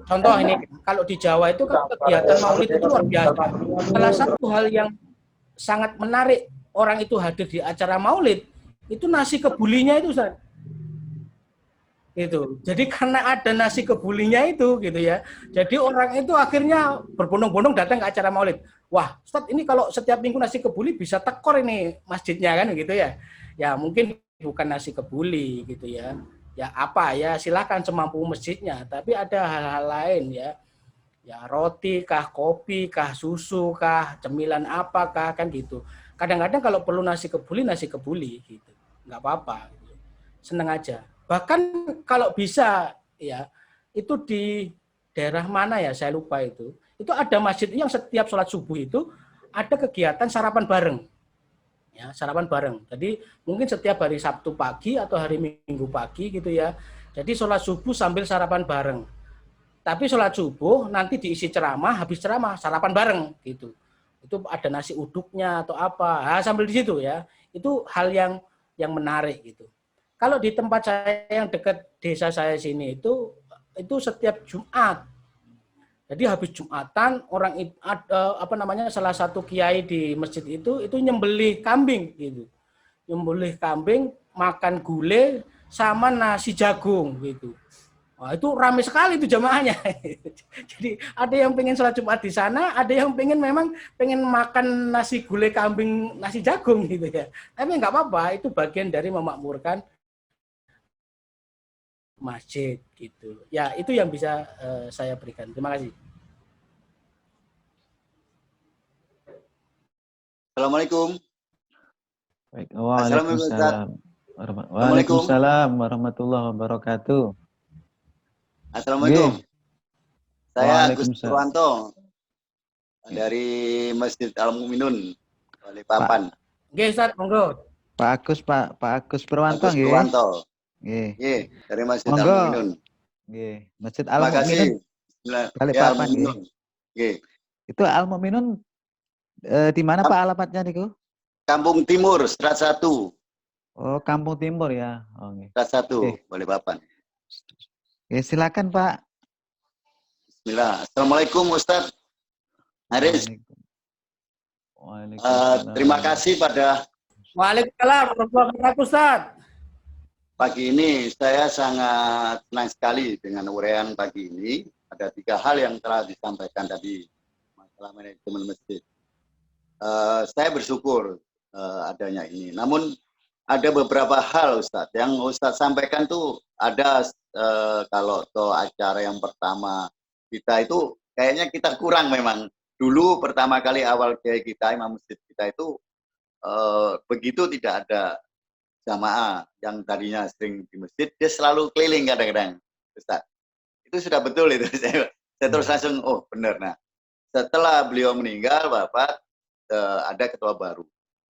Contoh ini kalau di Jawa itu kan kegiatan Maulid itu luar biasa. Salah satu hal yang sangat menarik orang itu hadir di acara Maulid itu nasi kebulinya itu, Ustaz. Itu. Jadi karena ada nasi kebulinya itu gitu ya. Jadi orang itu akhirnya berbondong-bondong datang ke acara Maulid. Wah, Ustaz, ini kalau setiap minggu nasi kebuli bisa tekor ini masjidnya kan gitu ya. Ya, mungkin bukan nasi kebuli gitu ya. Ya apa ya, silakan semampu masjidnya, tapi ada hal-hal lain ya. Ya roti kah, kopi kah, susu kah, cemilan apakah kan gitu. Kadang-kadang kalau perlu nasi kebuli gitu. Enggak apa-apa gitu. Seneng aja. Bahkan kalau bisa ya itu di daerah mana ya saya lupa itu ada masjid yang setiap sholat subuh itu ada kegiatan sarapan bareng ya, sarapan bareng. Jadi mungkin setiap hari Sabtu pagi atau hari Minggu pagi gitu ya, jadi sholat subuh sambil sarapan bareng. Tapi sholat subuh nanti diisi ceramah, habis ceramah sarapan bareng gitu. Itu ada nasi uduknya atau apa, nah, sambil di situ ya. Itu hal yang menarik gitu. Kalau di tempat saya yang dekat desa saya sini itu setiap Jumat. Jadi habis Jumatan orang salah satu kiai di masjid itu nyembelih kambing gitu. Nyembelih kambing, makan gulai sama nasi jagung gitu. Wah, itu ramai sekali itu jamaahnya. Jadi ada yang pengen sholat Jumat di sana, ada yang pengen makan nasi gulai kambing, nasi jagung gitu ya. Tapi nggak apa-apa, itu bagian dari memakmurkan masjid gitu. Ya, itu yang bisa saya berikan. Terima kasih. Assalamualaikum. Baik. Waalaikumsalam. Waalaikumsalam warahmatullahi wabarakatuh. Assalamualaikum. Saya Agus Waalaikumsalam. Purwanto dari Masjid Al-Mu'minun, Balikpapan. Nggih, Ustaz, monggo. Pak Agus Purwanto Agus nggih. Purwanto. Nggih. Nggih, dari Masjid Monggo. Al-Mu'minun. Nggih, Masjid Terima kasih. Al-Mu'minun. Balikpapan nggih. Nggih. Itu Al-Mu'minun di mana Pak alamatnya niku? Kampung Timur, Strat 1. Oh, Kampung Timur ya. Oh, nggih. Strat 1, Oke. Balikpapan. Ya, silakan Pak. Bismillah. Assalamualaikum Ustaz Haris. Waalaikumsalam. Terima kasih pada Waalaikumsalam warahmatullahi wabarakatuh, Ustaz. pagi ini. Saya sangat senang sekali dengan uraian pagi ini. Ada 3 hal yang telah disampaikan tadi masalah manajemen masjid. Saya bersyukur adanya ini. Namun ada beberapa hal Ustadz yang Ustadz sampaikan tuh ada kalau toh acara yang pertama kita itu kayaknya kita kurang memang. Dulu pertama kali awal kiai kita, imam masjid kita itu begitu tidak ada jamaah yang tadinya sering di masjid, dia selalu keliling kadang-kadang, Ustaz. Itu sudah betul itu. Saya terus langsung, oh benar. Nah, setelah beliau meninggal, Bapak, ada ketua baru.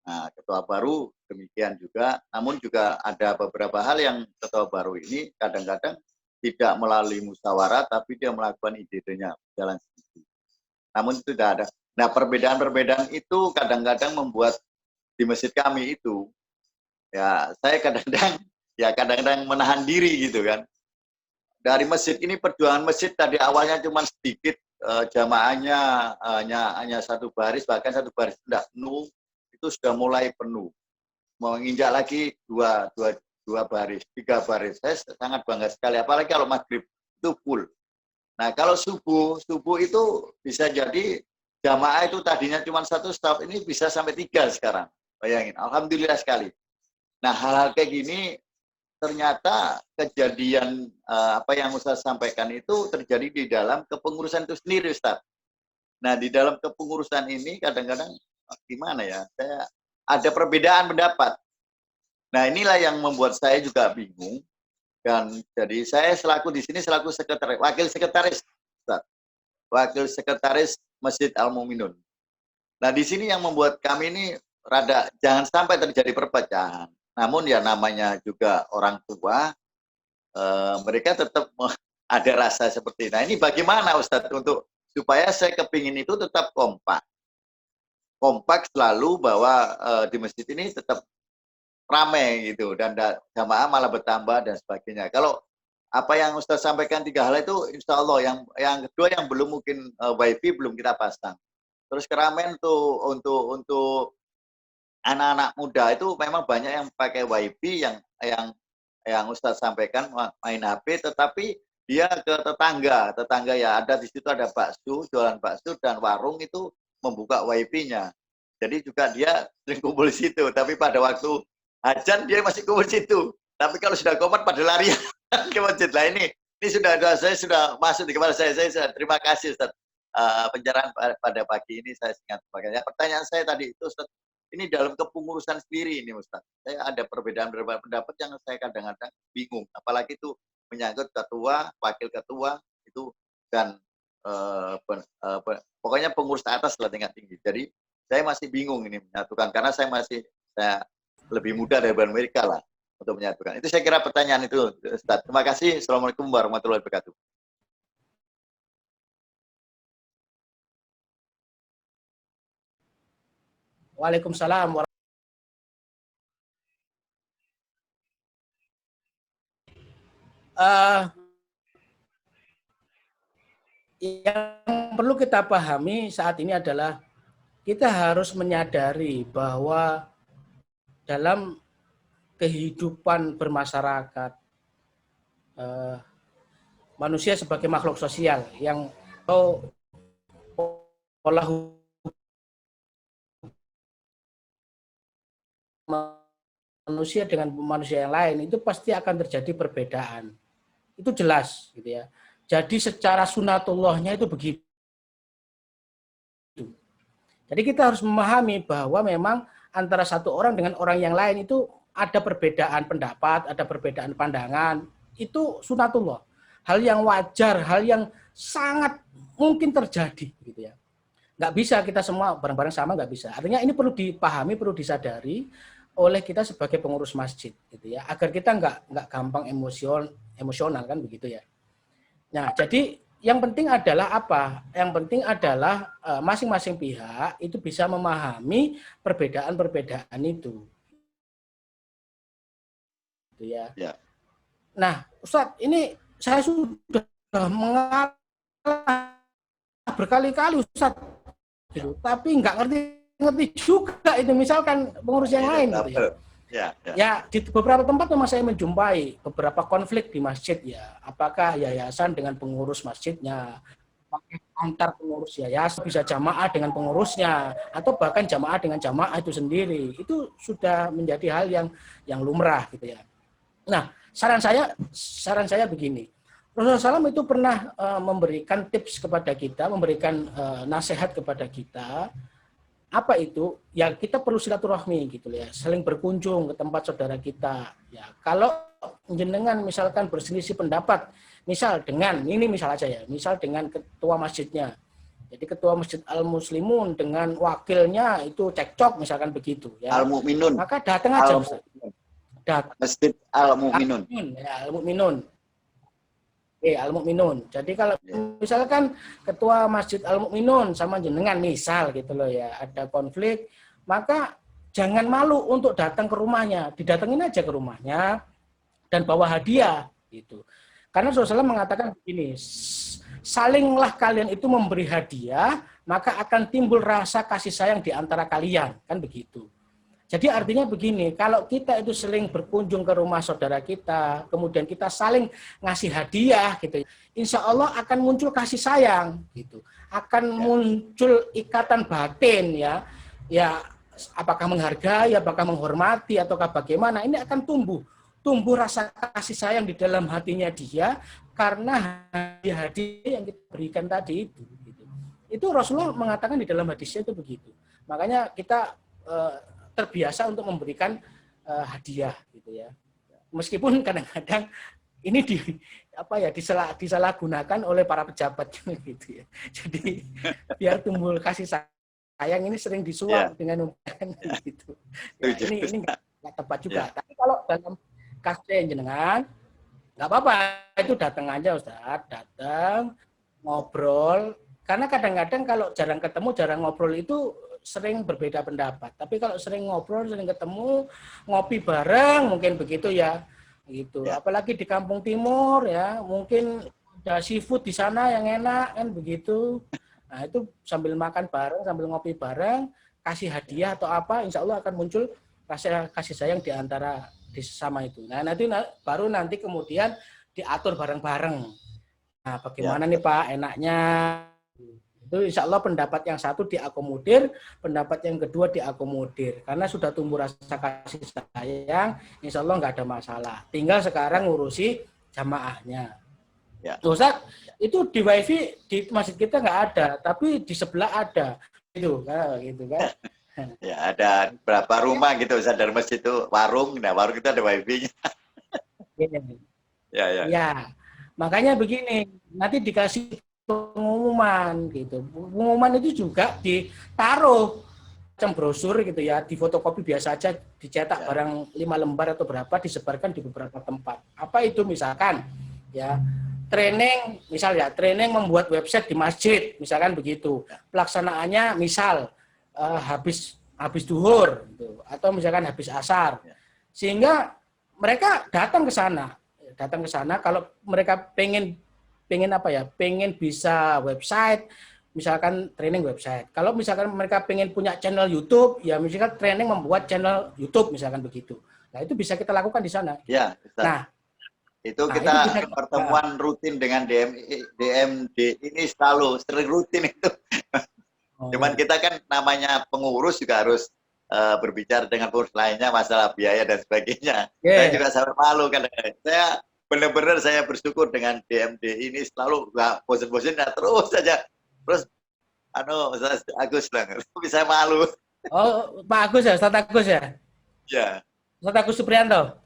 Nah, ketua baru demikian juga, namun juga ada beberapa hal yang ketua baru ini kadang-kadang tidak melalui musyawarah, tapi dia melakukan ide-idenya jalan sendiri. Namun itu tidak ada. Nah, perbedaan-perbedaan itu kadang-kadang membuat di masjid kami itu, ya saya kadang-kadang menahan diri gitu kan. Dari masjid ini, perjuangan masjid tadi awalnya cuma sedikit, jamaahnya hanya satu baris, bahkan satu baris tidak penuh, itu sudah mulai penuh. Menginjak lagi dua baris, 3 baris. Saya sangat bangga sekali, apalagi kalau maghrib itu full. Nah, kalau subuh itu bisa jadi jamaah itu tadinya cuma 1 staf, ini bisa sampai 3 sekarang. Bayangin, alhamdulillah sekali. Nah, hal-hal kayak gini ternyata kejadian apa yang Ustaz sampaikan itu terjadi di dalam kepengurusan itu sendiri, Ustaz. Nah, di dalam kepengurusan ini kadang-kadang gimana ya, saya ada perbedaan pendapat. Nah, inilah yang membuat saya juga bingung. Dan jadi saya selaku di sini selaku sekretaris, wakil sekretaris, Ustaz. Wakil sekretaris Masjid Al-Muminun. Nah, di sini yang membuat kami ini rada jangan sampai terjadi perpecahan. Namun ya namanya juga orang tua, mereka tetap ada rasa seperti itu. Nah, ini bagaimana Ustadz untuk supaya saya kepingin itu tetap kompak. Kompak selalu bahwa di masjid ini tetap ramai gitu, dan jamaah malah bertambah dan sebagainya. Kalau apa yang Ustadz sampaikan 3 hal itu, insya Allah yang kedua yang belum mungkin wifi belum kita pasang. Terus keramaian tuh untuk anak-anak muda itu memang banyak yang pakai wifi yang Ustadz sampaikan main HP, tetapi dia ke tetangga ya ada di situ ada bakso, jualan bakso dan warung itu membuka wifi-nya. Jadi juga dia sering kumpul di situ, tapi pada waktu azan dia masih kumpul di situ. Tapi kalau sudah komat pada lari ke masjid lah. Ini saya sudah masuk di kepala saya sudah terima kasih Ustaz. Pencerahan pada pagi ini saya ingat sebagainya. Pertanyaan saya tadi itu Ustaz, ini dalam kepengurusan sendiri ini Ustaz. Saya ada perbedaan pendapat yang saya kadang-kadang bingung. Apalagi itu menyangkut ketua, wakil ketua itu dan pokoknya pengurus atas lah tingkat tinggi. Jadi saya masih bingung ini menyatukan karena saya lebih muda daripada mereka lah untuk menyatukan. Itu saya kira pertanyaan itu Ustaz. Terima kasih. Assalamualaikum warahmatullahi wabarakatuh. Waalaikumsalam. Yang perlu kita pahami saat ini adalah kita harus menyadari bahwa dalam kehidupan bermasyarakat, manusia sebagai makhluk sosial yang pola manusia dengan manusia yang lain itu pasti akan terjadi perbedaan. Itu jelas gitu ya. Jadi secara sunatullahnya itu begitu. Jadi kita harus memahami bahwa memang antara satu orang dengan orang yang lain itu ada perbedaan pendapat, ada perbedaan pandangan. Itu sunatullah. Hal yang wajar, hal yang sangat mungkin terjadi gitu ya. Nggak bisa kita semua bareng-bareng sama, nggak bisa. Artinya ini perlu dipahami, perlu disadari oleh kita sebagai pengurus masjid gitu ya, agar kita nggak gampang emosional kan begitu ya. Nah, jadi yang penting adalah apa? Yang penting adalah masing-masing pihak itu bisa memahami perbedaan-perbedaan itu. Gitu ya. Ya. Nah, Ustadz, ini saya sudah mengalah berkali-kali Ustadz, gitu. Tapi nggak ngerti juga itu misalkan pengurus yang lain gitu ya. Ya, di beberapa tempat memang saya menjumpai beberapa konflik di masjid ya. Apakah yayasan dengan pengurus masjidnya pakai antar pengurus yayasan, bisa jamaah dengan pengurusnya, atau bahkan jamaah dengan jamaah itu sendiri. Itu sudah menjadi hal yang lumrah gitu ya. Nah, saran saya begini. Rasulullah SAW itu pernah memberikan tips kepada kita, memberikan nasihat kepada kita. Apa itu? Ya kita perlu silaturahmi gitu ya, saling berkunjung ke tempat saudara kita. Ya, kalau jenengan misalkan berselisih pendapat, misal aja ya, misal dengan ketua masjidnya. Jadi ketua masjid Al-Muslimun dengan wakilnya itu cekcok misalkan begitu ya. Al-Mu'minun. Maka datang aja Ustaz. Masjid Al-Mu'minun. Ya, Al-Mu'minun. Al-Mu'minun. Jadi kalau misalkan ketua Masjid Al-Mu'minun sama jenengan misal gitu loh ya, ada konflik, maka jangan malu untuk datang ke rumahnya, didatengin aja ke rumahnya dan bawa hadiah gitu. Karena Rasulullah mengatakan begini, salinglah kalian itu memberi hadiah, maka akan timbul rasa kasih sayang di antara kalian, kan begitu. Jadi artinya begini, kalau kita itu sering berkunjung ke rumah saudara kita, kemudian kita saling ngasih hadiah gitu, insya Allah akan muncul kasih sayang gitu, akan muncul ikatan batin ya, apakah menghargai, apakah menghormati, ataukah bagaimana, ini akan tumbuh rasa kasih sayang di dalam hatinya dia karena hadiah yang kita berikan tadi itu. Gitu. Itu Rasulullah mengatakan di dalam hadisnya itu begitu. Makanya kita terbiasa untuk memberikan hadiah gitu ya. Meskipun kadang-kadang ini disalahgunakan oleh para pejabat gitu ya. Jadi biar tumbuh kasih sayang ini sering disuap dengan undangan gitu. Ya, ini nggak tepat juga. Tapi kalau dalam kasus jenengan nggak apa-apa, itu datang aja Ustaz, datang ngobrol. Karena kadang-kadang kalau jarang ketemu, jarang ngobrol itu sering berbeda pendapat. Tapi kalau sering ngobrol, sering ketemu, ngopi bareng, mungkin begitu ya. Gitu. Apalagi di Kampung Timur ya, mungkin ada seafood di sana yang enak kan begitu. Nah, itu sambil makan bareng, sambil ngopi bareng, kasih hadiah atau apa, insya Allah akan muncul rasa kasih sayang di antara di sesama itu. Nah, baru nanti kemudian diatur bareng-bareng. Nah, bagaimana nih Pak enaknya? Itu insya Allah pendapat yang satu diakomodir, pendapat yang kedua diakomodir. Karena sudah tumbuh rasa kasih sayang, insya Allah nggak ada masalah. Tinggal sekarang ngurusi jamaahnya. Ya. Ustaz, itu di wifi di masjid kita nggak ada, tapi di sebelah ada. Gitu kan. Ya, ada berapa rumah gitu, Ustaz, dari masjid itu warung, nah warung itu ada wifi-nya. Ya. Makanya begini, nanti dikasih pengumuman gitu. Pengumuman itu juga ditaruh macam brosur gitu ya, di fotokopi biasa aja, dicetak barang 5 lembar atau berapa, disebarkan di beberapa tempat. Apa itu misalkan ya, training membuat website di masjid, misalkan begitu. Pelaksanaannya misal habis duhur gitu, atau misalkan habis asar. Sehingga mereka datang ke sana kalau mereka pengen bisa website, misalkan training website. Kalau misalkan mereka pengen punya channel YouTube, ya misalkan training membuat channel YouTube, misalkan begitu. Nah, itu bisa kita lakukan di sana. Ya, Ustaz. Itu kita pertemuan rutin dengan DMD ini sering rutin itu. Cuman kita kan namanya pengurus juga harus berbicara dengan pengurus lainnya masalah biaya dan sebagainya. Saya juga sangat malu kadang-kadang. Saya benar-benar saya bersyukur dengan DMD ini selalu nggak bosan-bosan terus saja. Terus Ustaz Agus bilang, bisa malu. Oh, Pak Agus ya, Ustaz Agus ya? Ya. Ustaz Agus Supriyanto.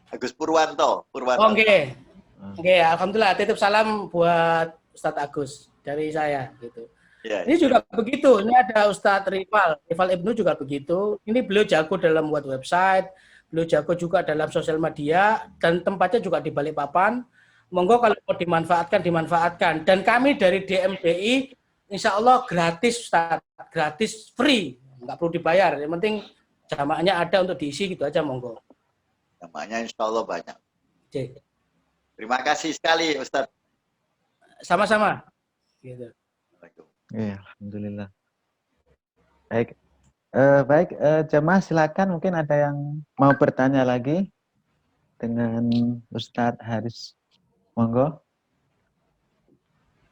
Agus Purwanto. Oke, alhamdulillah. Titip salam buat Ustaz Agus dari saya gitu. Ya. Ini juga begitu. Ini ada Ustaz Rival Ibnu juga begitu. Ini beliau jago dalam buat website. Beliau jago juga dalam sosial media dan tempatnya juga di Balikpapan. Monggo kalau mau dimanfaatkan. Dan kami dari DMDI, insya Allah gratis, Ustaz. Gratis, free. Nggak perlu dibayar. Yang penting jamaahnya ada untuk diisi gitu aja, monggo. Jamaahnya insya Allah banyak. Oke. Terima kasih sekali, Ustaz. Sama-sama. Gitu. Ya, alhamdulillah. Baik, jemaah silakan, mungkin ada yang mau bertanya lagi dengan Ustadz Haris. Monggo.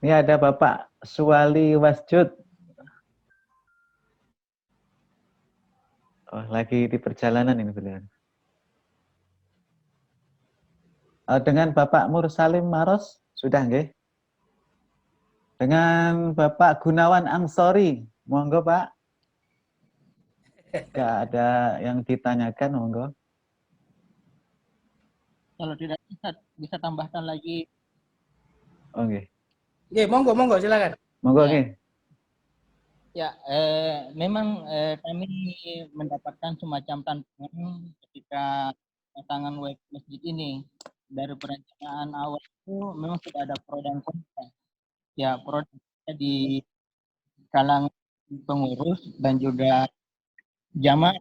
Ini ada Bapak Suwali Wasjud. Oh, lagi di perjalanan ini beliau. Dengan Bapak Mursalim Maros, sudah nggih? Dengan Bapak Gunawan Angsori, monggo Pak. Nggak ada yang ditanyakan, monggo. Kalau tidak bisa tambahkan lagi. Oke. Oke, monggo silakan. Monggo Ya. nggih. Ya, memang kami mendapatkan semacam tantangan ketika tantangan web masjid ini. Dari perencanaan awal itu memang sudah ada pro dan kontra. Ya, pro dan kontra di kalangan pengurus dan juga jamaah.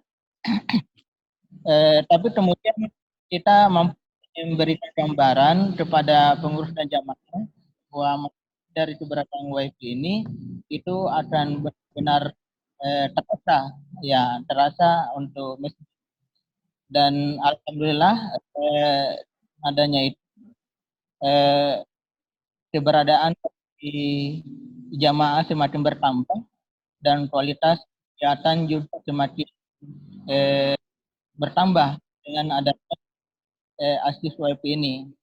Tapi kemudian kita mampu memberikan gambaran kepada pengurus dan jamaah bahwa dari keberadaan WiFi ini itu akan benar-benar terasa untuk masjid. Dan alhamdulillah adanya itu keberadaan di jamaah semakin bertambah dan kualitas kegiatan juga semakin bertambah dengan adanya ASIS WiFi ini.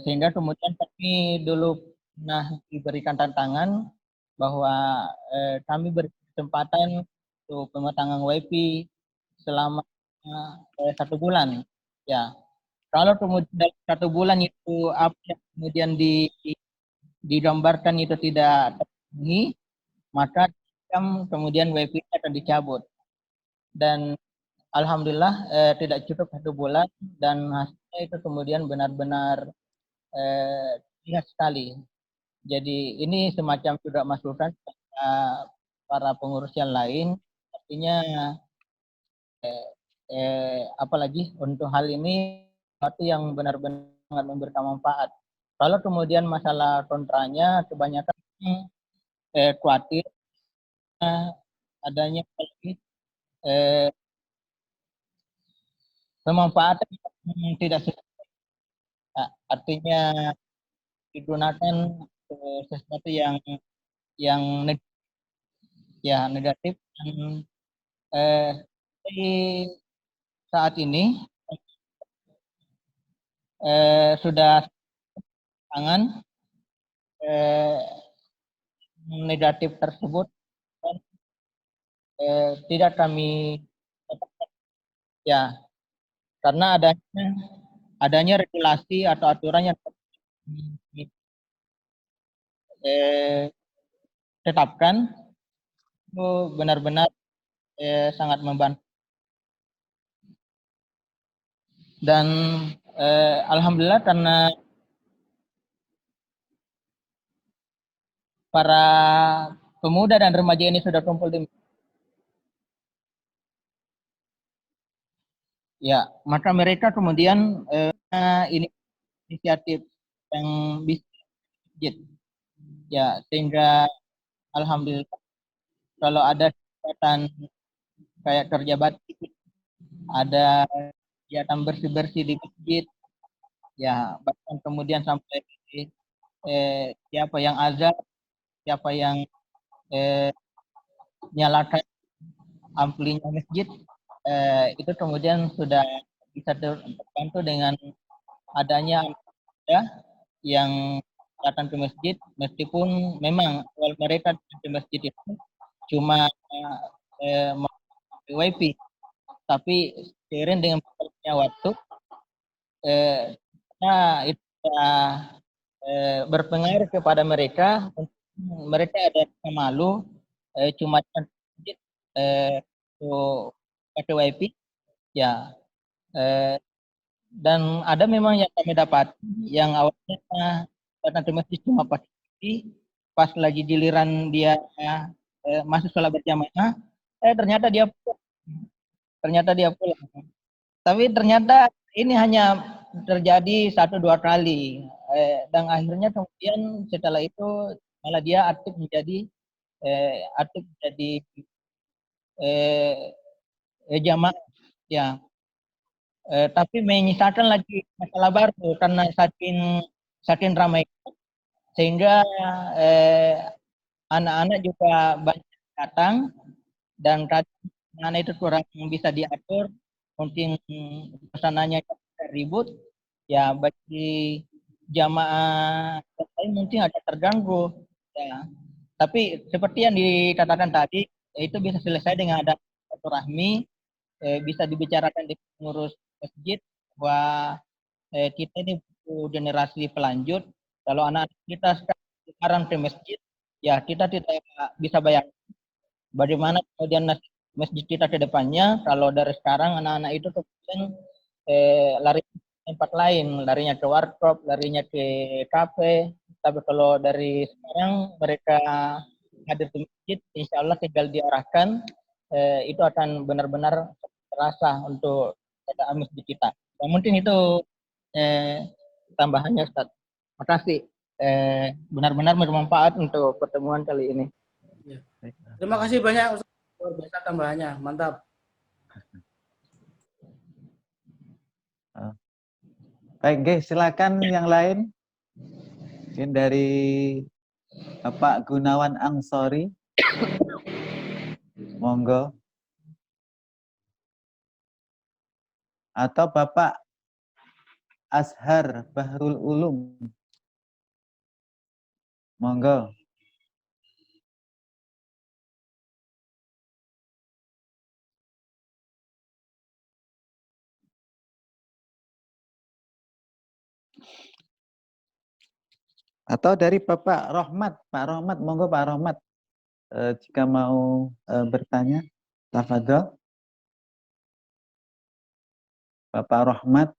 Sehingga kemudian kami dulu pernah diberikan tantangan bahwa kami berkesempatan untuk pematangan WiFi selama 1 bulan. Ya, kalau kemudian dalam 1 bulan itu apa yang kemudian digambarkan itu tidak terpenuhi, maka kemudian WiFi akan dicabut. Dan alhamdulillah tidak cukup 1 bulan dan hasilnya itu kemudian benar-benar lihat sekali. Jadi ini semacam juga masukan para pengurus yang lain. Artinya apalagi untuk hal ini sesuatu yang benar-benar memberikan manfaat. Kalau kemudian masalah kontranya kebanyakan khawatir adanya pemanfaatan yang tidak sesuai. Artinya digunakan sesuatu yang negatif dan di saat ini sudah tangan negatif tersebut dan tidak kami karena adanya regulasi atau aturan yang tetapkan itu benar-benar sangat membantu. Dan alhamdulillah karena para pemuda dan remaja ini sudah kumpul di maka mereka kemudian ini inisiatif yang bisa sehingga alhamdulillah kalau ada kegiatan kayak kerja batik, ada kegiatan bersih-bersih di masjid, bahkan kemudian sampai siapa yang azan, siapa yang nyalakan amplinya masjid, itu kemudian sudah bisa terbantu dengan adanya yang datang ke masjid, meskipun memang awal mereka ke masjid itu cuma WiFi, tapi seiring dengan berjalannya waktu itu berpengaruh kepada mereka. Mereka ada malu cuma masjid pakai WiFi dan ada memang yang kami dapat yang awalnya datang ke masjid cuma pakai WiFi, pas lagi giliran dia masuk sholat berjamaah ternyata dia pulang. Tapi ternyata ini hanya terjadi 1-2 kali dan akhirnya kemudian setelah itu malah dia aktif menjadi jamaah tapi menyisakan lagi masalah baru karena saking ramai sehingga anak-anak juga banyak datang, dan anak itu kurang bisa diatur, mungkin pesanannya ribut, ya bagi jamaah lain mungkin ada terganggu. Ya. Tapi seperti yang dikatakan tadi, itu bisa selesai dengan ada silaturahmi, bisa dibicarakan di pengurus masjid bahwa kita ini butuh generasi pelanjut. Kalau anak kita sekarang ke masjid, ya kita tidak bisa bayangkan bagaimana kemudian masjid kita ke depannya kalau dari sekarang anak-anak itu kemudian lari ke tempat lain, larinya ke warkop, larinya ke kafe. Tapi kalau dari sekarang mereka hadir ke masjid, insya Allah tinggal diarahkan, itu akan benar-benar terasa untuk keadaan masjid kita. Yang mungkin itu tambahannya, Ustaz. Makasih. Benar-benar bermanfaat untuk pertemuan kali ini. Ya. Terima kasih banyak Ustaz, luar biasa tambahannya, mantap. Baik, Ge, silakan yang lain. Mungkin dari Bapak Gunawan Angsori. Monggo. Atau Bapak Azhar Bahrul Ulum. Monggo. Atau dari Bapak Rohmat. Pak Rohmat, monggo Pak Rohmat. Jika mau bertanya, tafadhol. Bapak Rohmat.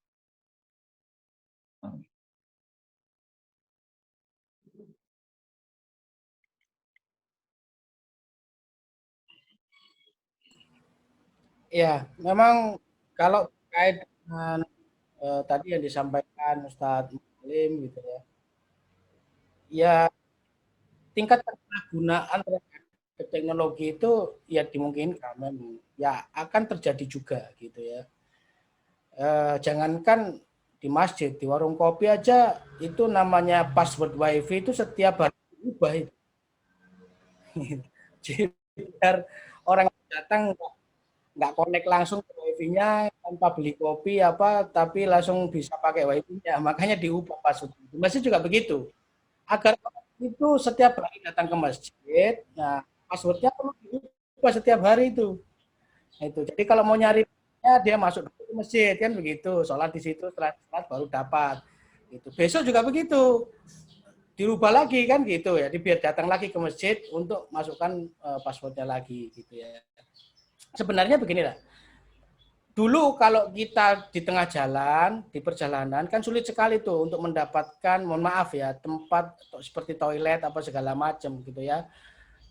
Ya, memang kalau terkait dengan tadi yang disampaikan Ustadz Muslim gitu ya. Ya, tingkat penyalahgunaan terhadap teknologi itu ya dimungkinkan memang ya akan terjadi juga gitu ya. Jangankan di masjid, di warung kopi aja itu namanya password wifi itu setiap hari berubah itu. Jadi biar orang datang nggak connect langsung ke wifi-nya tanpa beli kopi apa, tapi langsung bisa pakai wifi-nya. Makanya diubah password. Di masjid juga begitu. Agar itu setiap hari datang ke masjid, nah passwordnya perlu diubah setiap hari itu. Itu. Jadi kalau mau nyari dia masuk ke masjid kan begitu, sholat di situ, setelah sholat baru dapat. Gitu. Besok juga begitu, dirubah lagi kan gitu ya, biar datang lagi ke masjid untuk masukkan passwordnya lagi gitu ya. Sebenarnya beginilah. Dulu kalau kita di tengah jalan, di perjalanan kan sulit sekali tuh untuk mendapatkan, mohon maaf ya, tempat seperti toilet apa segala macam gitu ya.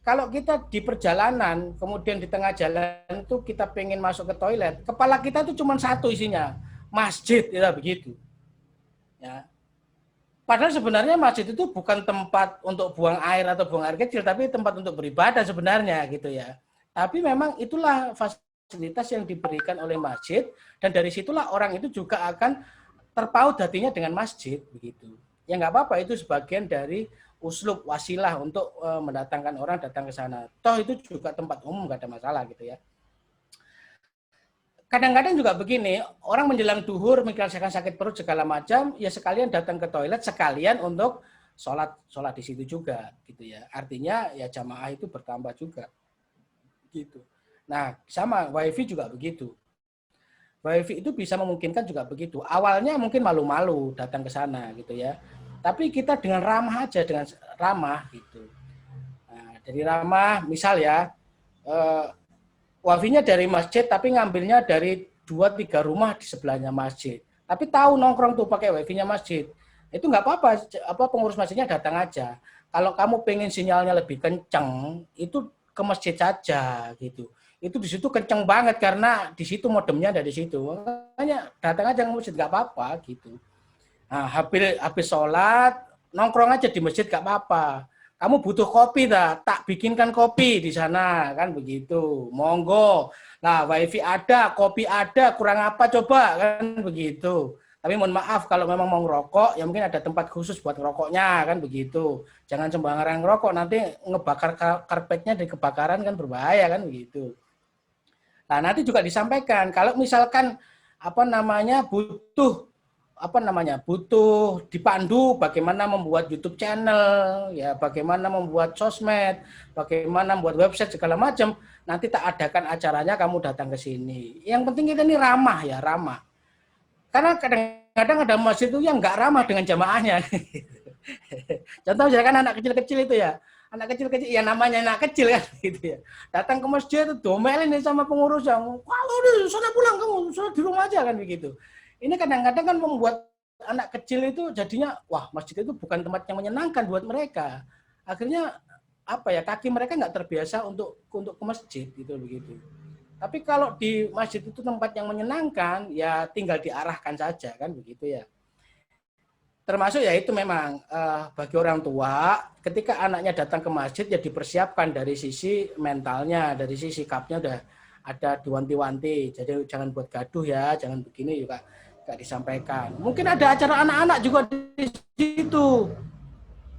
Kalau kita di perjalanan, kemudian di tengah jalan itu kita pengen masuk ke toilet, kepala kita tuh cuma satu isinya, masjid, ya begitu. Ya. Padahal sebenarnya masjid itu bukan tempat untuk buang air atau buang air kecil, tapi tempat untuk beribadah sebenarnya gitu ya. Tapi memang itulah fasilitas yang diberikan oleh masjid, dan dari situlah orang itu juga akan terpaut hatinya dengan masjid begitu. Ya nggak apa-apa, itu sebagian dari uslub wasilah untuk mendatangkan orang datang ke sana. Toh itu juga tempat umum, nggak ada masalah gitu ya. Kadang-kadang juga begini, orang menjelang duhur merasakan sakit perut segala macam, ya sekalian datang ke toilet, sekalian untuk sholat di situ juga gitu ya. Artinya ya jamaah itu bertambah juga gitu. Nah sama wifi juga begitu. Wifi itu bisa memungkinkan juga begitu. Awalnya mungkin malu-malu datang ke sana gitu ya. Tapi kita dengan ramah aja, dengan ramah gitu. Nah, dari ramah, misal ya, wifi-nya dari masjid, tapi ngambilnya dari 2-3 rumah di sebelahnya masjid. Tapi tahu nongkrong tuh pakai wifi-nya masjid. Itu nggak apa-apa, pengurus masjidnya datang aja. Kalau kamu pengen sinyalnya lebih kenceng, itu ke masjid saja gitu. Itu di situ kenceng banget karena di situ modemnya ada di situ. Makanya datang aja ke masjid nggak apa-apa gitu. Nah, habis sholat nongkrong aja di masjid nggak apa-apa. Kamu butuh kopi tak bikinkan kopi di sana kan begitu. Monggo. Nah, wifi ada, kopi ada, kurang apa coba kan begitu. Tapi mohon maaf kalau memang mau ngerokok, ya mungkin ada tempat khusus buat ngerokoknya kan begitu. Jangan sembarangan ngerokok, nanti ngebakar karpetnya dari kebakaran kan berbahaya kan begitu. Nah, nanti juga disampaikan kalau misalkan butuh dipandu bagaimana membuat YouTube channel, ya bagaimana membuat sosmed, bagaimana membuat website segala macam, nanti tak adakan acaranya kamu datang ke sini. Yang penting kita ini ramah ya, ramah. Karena kadang-kadang ada masjid itu yang nggak ramah dengan jamaahnya. Contoh misalkan anak kecil-kecil itu ya, anak kecil-kecil, ya namanya anak kecil kan gitu ya. Datang ke masjid itu domelin sama pengurus yang, kalau udah sudah pulang kamu, sudah di rumah aja kan begitu. Ini kadang-kadang kan membuat anak kecil itu jadinya, wah masjid itu bukan tempat yang menyenangkan buat mereka. Akhirnya kaki mereka nggak terbiasa untuk ke masjid gitu begitu. Tapi kalau di masjid itu tempat yang menyenangkan, ya tinggal diarahkan saja kan begitu ya. Termasuk ya itu memang bagi orang tua ketika anaknya datang ke masjid ya dipersiapkan dari sisi mentalnya, dari sisi sikapnya udah ada diwanti-wanti. Jadi jangan buat gaduh ya, jangan begini juga nggak disampaikan. Mungkin ada acara anak-anak juga di situ.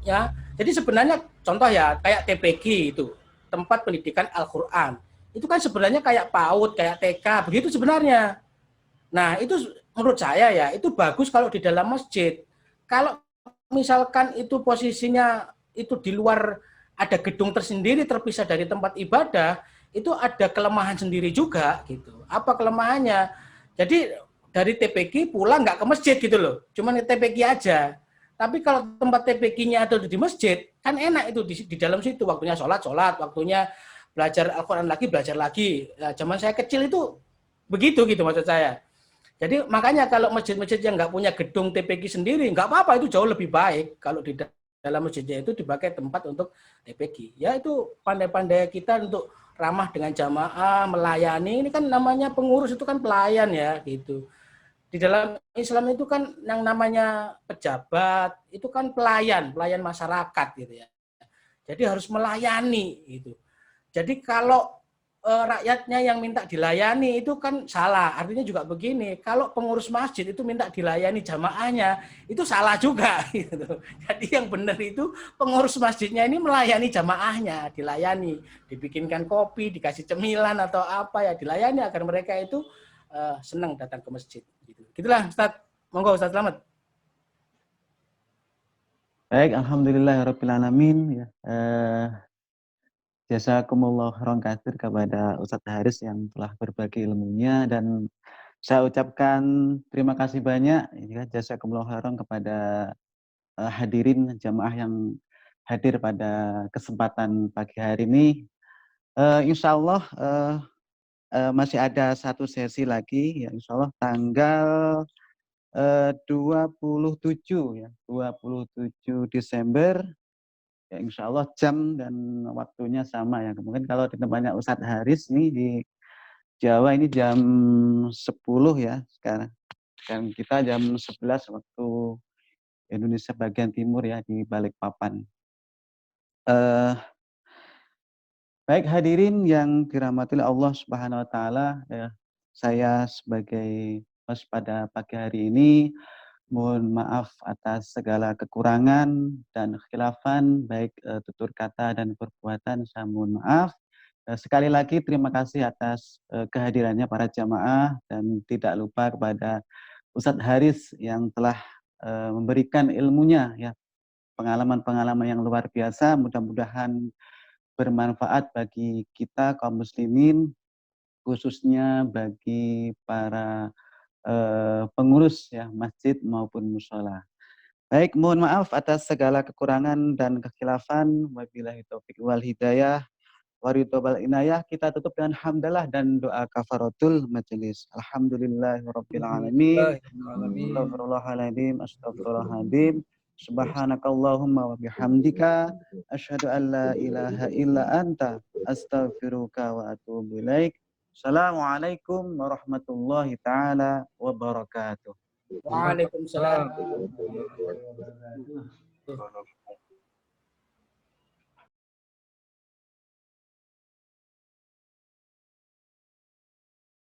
Ya. Jadi sebenarnya contoh ya kayak TPG itu, tempat pendidikan Al-Qur'an. Itu kan sebenarnya kayak PAUD, kayak TK, begitu sebenarnya. Nah, itu menurut saya ya, itu bagus kalau di dalam masjid. Kalau misalkan itu posisinya itu di luar ada gedung tersendiri terpisah dari tempat ibadah, itu ada kelemahan sendiri juga gitu. Apa kelemahannya? Jadi dari TPG pulang nggak ke masjid gitu loh, cuman ke TPG aja. Tapi kalau tempat TPG-nya ada di masjid, kan enak itu di dalam situ, waktunya sholat, waktunya belajar Al-Quran lagi, belajar lagi. Nah, zaman saya kecil itu begitu gitu maksud saya. Jadi makanya kalau masjid-masjid yang nggak punya gedung TPG sendiri, nggak apa-apa, itu jauh lebih baik kalau di dalam masjidnya itu dipakai tempat untuk TPG. Ya itu pandai-pandai kita untuk ramah dengan jamaah, melayani. Ini kan namanya pengurus itu kan pelayan ya gitu. Di dalam Islam itu kan yang namanya pejabat itu kan pelayan masyarakat gitu ya. Jadi harus melayani gitu. Jadi kalau rakyatnya yang minta dilayani itu kan salah. Artinya juga begini, kalau pengurus masjid itu minta dilayani jamaahnya, itu salah juga. Gitu. Jadi yang benar itu pengurus masjidnya ini melayani jamaahnya, dilayani, dibikinkan kopi, dikasih cemilan atau apa ya, dilayani agar mereka itu senang datang ke masjid. Gitu. Gitulah Ustaz. Monggo Ustaz Slamet. Baik, alhamdulillahirrabbilalamin. Ya. Jazakumullah khairan katsir kepada Ustadz Haris yang telah berbagi ilmunya, dan saya ucapkan terima kasih banyak ya, jazakumullah khairan kepada hadirin jamaah yang hadir pada kesempatan pagi hari ini. Insya Allah masih ada satu sesi lagi, ya insya Allah tanggal 27 ya, 27 Desember. Ya, insya Allah jam dan waktunya sama ya. Mungkin kalau di tempatnya Ustadz Haris nih di Jawa ini jam 10 ya sekarang. Dan kita jam 11 waktu Indonesia bagian timur ya di Balikpapan. Baik hadirin yang dirahmati Allah Subhanahu wa taala, ya, saya sebagai host pada pagi hari ini mohon maaf atas segala kekurangan dan kekhilafan, baik tutur kata dan perbuatan, saya mohon maaf. Sekali lagi terima kasih atas kehadirannya para jamaah, dan tidak lupa kepada Ustadz Haris yang telah memberikan ilmunya, ya, pengalaman-pengalaman yang luar biasa. Mudah-mudahan bermanfaat bagi kita kaum muslimin, khususnya bagi para pengurus ya masjid maupun musola. Baik, mohon maaf atas segala kekurangan dan kekhilafan. Wabillahi taufik wal hidayah. Waridobal inayah. Kita tutup dengan hamdalah dan doa kafaratul majelis. Alhamdulillahirabbil alamin. Astagfirullahaladzim. Astagfirullahaladzim. Subhanakallahumma wa bihamdika asyhadu an la ilaha illa anta astaghfiruka wa atubu ilaik. Assalamualaikum warahmatullahi taala wabarakatuh. Waalaikumsalam.